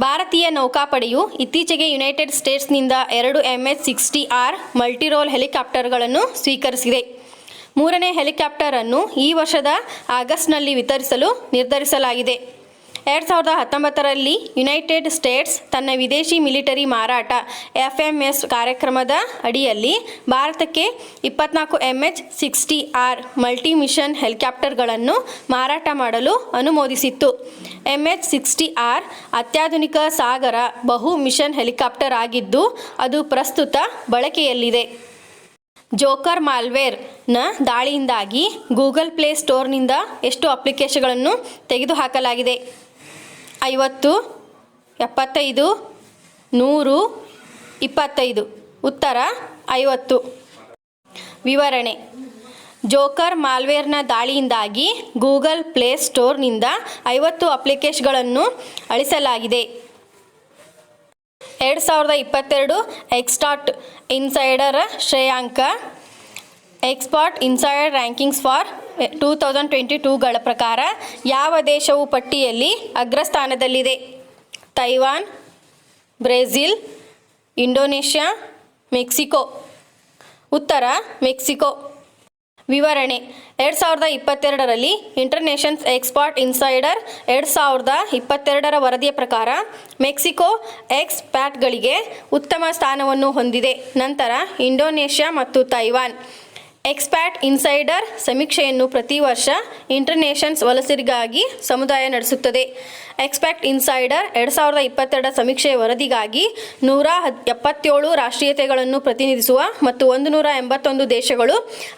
ಭಾರತೀಯ ನೌಕಾಪಡೆಯು ಇತ್ತೀಚೆಗೆ ಯುನೈಟೆಡ್ ಸ್ಟೇಟ್ಸ್ನಿಂದ 2 MH-60 6 ಮಲ್ಟಿರೋಲ್ ಹೆಲಿಕಾಪ್ಟರ್ಗಳನ್ನು ಸ್ವೀಕರಿಸಿದೆ. 3ನೇ ಹೆಲಿಕಾಪ್ಟರ್ ಅನ್ನು ಈ ವರ್ಷದ ಆಗಸ್ಟ್ನಲ್ಲಿ ವಿತರಿಸಲು ನಿರ್ಧರಿಸಲಾಗಿದೆ. 2019ರಲ್ಲಿ ಯುನೈಟೆಡ್ ಸ್ಟೇಟ್ಸ್ ತನ್ನ ವಿದೇಶಿ ಮಿಲಿಟರಿ ಮಾರಾಟ FMS ಕಾರ್ಯಕ್ರಮದ ಅಡಿಯಲ್ಲಿ ಭಾರತಕ್ಕೆ 24 MH-60R ಮಲ್ಟಿ ಮಿಷನ್ ಹೆಲಿಕಾಪ್ಟರ್ಗಳನ್ನು ಮಾರಾಟ ಮಾಡಲು ಅನುಮೋದಿಸಿತ್ತು. MH-60R ಅತ್ಯಾಧುನಿಕ ಸಾಗರ ಬಹು ಮಿಷನ್ ಹೆಲಿಕಾಪ್ಟರ್ ಆಗಿದ್ದು ಅದು ಪ್ರಸ್ತುತ ಬಳಕೆಯಲ್ಲಿದೆ. ಜೋಕರ್ ಮಾಲ್ವೇರ್ನ ದಾಳಿಯಿಂದಾಗಿ ಗೂಗಲ್ ಪ್ಲೇ ಸ್ಟೋರ್ನಿಂದ ಎಷ್ಟು ಅಪ್ಲಿಕೇಶನ್ಗಳನ್ನು ತೆಗೆದುಹಾಕಲಾಗಿದೆ? 50, 75, 100, 25. ಉತ್ತರ 50. ವಿವರಣೆ: ಜೋಕರ್ ಮಾಲ್ವೇರ್ನ ದಾಳಿಯಿಂದಾಗಿ ಗೂಗಲ್ ಪ್ಲೇ ಸ್ಟೋರ್ನಿಂದ 50 ಅಪ್ಲಿಕೇಶನ್ಗಳನ್ನು ಅಳಿಸಲಾಗಿದೆ. 2022 ಎಕ್ಸ್ಪಾರ್ಟ್ ಇನ್ಸೈಡರ್ ಶ್ರೇಯಾಂಕ ಎಕ್ಸ್ಪರ್ಟ್ ಇನ್ಸೈಡರ್ ರ್ಯಾಂಕಿಂಗ್ಸ್ ಫಾರ್ 2022ಗಳ ಪ್ರಕಾರ ಯಾವ ದೇಶವು ಪಟ್ಟಿಯಲ್ಲಿ ಅಗ್ರಸ್ಥಾನದಲ್ಲಿದೆ? Taiwan, Brazil, Indonesia, Mexico. ಉತ್ತರ ಮೆಕ್ಸಿಕೋ. ವಿವರಣೆ: 2022ರಲ್ಲಿ ಇಂಟರ್ನ್ಯಾಷನಲ್ ಎಕ್ಸ್ಪರ್ಟ್ ಇನ್ಸೈಡರ್ 2022ರ ವರದಿಯ ಪ್ರಕಾರ ಮೆಕ್ಸಿಕೋ ಎಕ್ಸ್ಪ್ಯಾಟ್ಗಳಿಗೆ ಉತ್ತಮ ಸ್ಥಾನವನ್ನು ಹೊಂದಿದೆ. ನಂತರ ಇಂಡೋನೇಷ್ಯಾ ಮತ್ತು ತೈವಾನ್. ಎಕ್ಸ್ಪ್ಯಾಟ್ ಇನ್ಸೈಡರ್ ಸಮೀಕ್ಷೆಯನ್ನು ಪ್ರತಿ ವರ್ಷ ಇಂಟರ್ನ್ಯಾಷನಲ್ ವಲಸಿಗರಿಗಾಗಿ ಸಮುದಾಯ ನಡೆಸುತ್ತದೆ. ಎಕ್ಸ್ಪ್ಯಾಟ್ ಇನ್ಸೈಡರ್ 2022 ಸಮೀಕ್ಷೆಯ ವರದಿಗಾಗಿ 177 ರಾಷ್ಟ್ರೀಯತೆಗಳನ್ನು ಪ್ರತಿನಿಧಿಸುವ ಮತ್ತು 181 ದೇಶಗಳು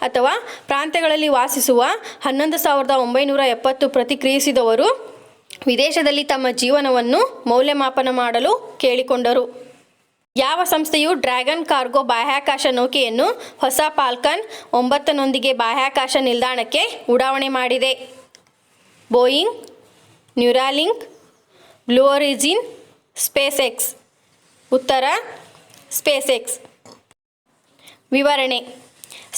ಅಥವಾ ಪ್ರಾಂತ್ಯಗಳಲ್ಲಿ ವಾಸಿಸುವ 11,970 ಪ್ರತಿಕ್ರಿಯಿಸಿದವರು ವಿದೇಶದಲ್ಲಿ ತಮ್ಮ ಜೀವನವನ್ನು ಮೌಲ್ಯಮಾಪನ ಮಾಡಲು ಕೇಳಿಕೊಂಡರು. ಯಾವ ಸಂಸ್ಥೆಯು ಡ್ರ್ಯಾಗನ್ ಕಾರ್ಗೋ ಬಾಹ್ಯಾಕಾಶ ನೌಕೆಯನ್ನು ಹೊಸ ಫಾಲ್ಕನ್ 9ನೊಂದಿಗೆ ಬಾಹ್ಯಾಕಾಶ ನಿಲ್ದಾಣಕ್ಕೆ ಉಡಾವಣೆ ಮಾಡಿದೆ? Boeing, Neuralink, Blue Origin, SpaceX. ಉತ್ತರ ಸ್ಪೇಸ್ಎಕ್ಸ್. ವಿವರಣೆ: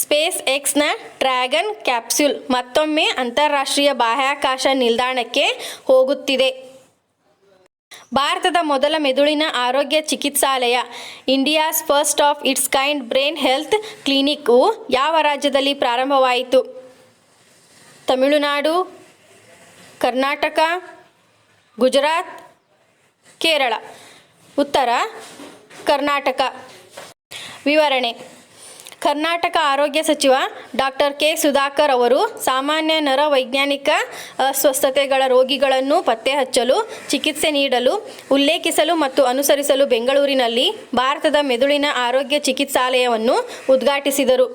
ಸ್ಪೇಸ್ ಎಕ್ಸ್ನ ಡ್ರ್ಯಾಗನ್ ಕ್ಯಾಪ್ಸ್ಯೂಲ್ ಮತ್ತೊಮ್ಮೆ ಅಂತಾರಾಷ್ಟ್ರೀಯ ಬಾಹ್ಯಾಕಾಶ ನಿಲ್ದಾಣಕ್ಕೆ ಹೋಗುತ್ತಿದೆ. ಭಾರತದ ಮೊದಲ ಮೆದುಳಿನ ಆರೋಗ್ಯ ಚಿಕಿತ್ಸಾಲಯ India's first of its kind brain health ಕ್ಲಿನಿಕ್ವು ಯಾವ ರಾಜ್ಯದಲ್ಲಿ ಪ್ರಾರಂಭವಾಯಿತು? ತಮಿಳುನಾಡು, ಕರ್ನಾಟಕ, ಗುಜರಾತ್, ಕೇರಳ. ಉತ್ತರ ಕರ್ನಾಟಕ. ವಿವರಣೆ: ಕರ್ನಾಟಕ ಆರೋಗ್ಯ ಸಚಿವ ಡಾಕ್ಟರ್ ಕೆ. ಸುಧಾಕರ್ ಅವರು ಸಾಮಾನ್ಯ ನರವೈಜ್ಞಾನಿಕ ಅಸ್ವಸ್ಥತೆಗಳ ರೋಗಿಗಳನ್ನು ಪತ್ತೆಹಚ್ಚಲು, ಚಿಕಿತ್ಸೆ ನೀಡಲು, ಉಲ್ಲೇಖಿಸಲು ಮತ್ತು ಅನುಸರಿಸಲು ಬೆಂಗಳೂರಿನಲ್ಲಿ ಭಾರತದ ಮೆದುಳಿನ ಆರೋಗ್ಯ ಚಿಕಿತ್ಸಾಲಯವನ್ನು ಉದ್ಘಾಟಿಸಿದರು.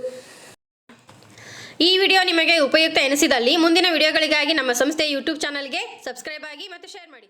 ಈ ವಿಡಿಯೋ ನಿಮಗೆ ಉಪಯುಕ್ತ ಎನಿಸಿದಲ್ಲಿ ಮುಂದಿನ ವಿಡಿಯೋಗಳಿಗಾಗಿ ನಮ್ಮ ಸಂಸ್ಥೆಯ ಯೂಟ್ಯೂಬ್ ಚಾನಲ್ಗೆ ಸಬ್ಸ್ಕ್ರೈಬ್ ಆಗಿ ಮತ್ತು ಶೇರ್ ಮಾಡಿ.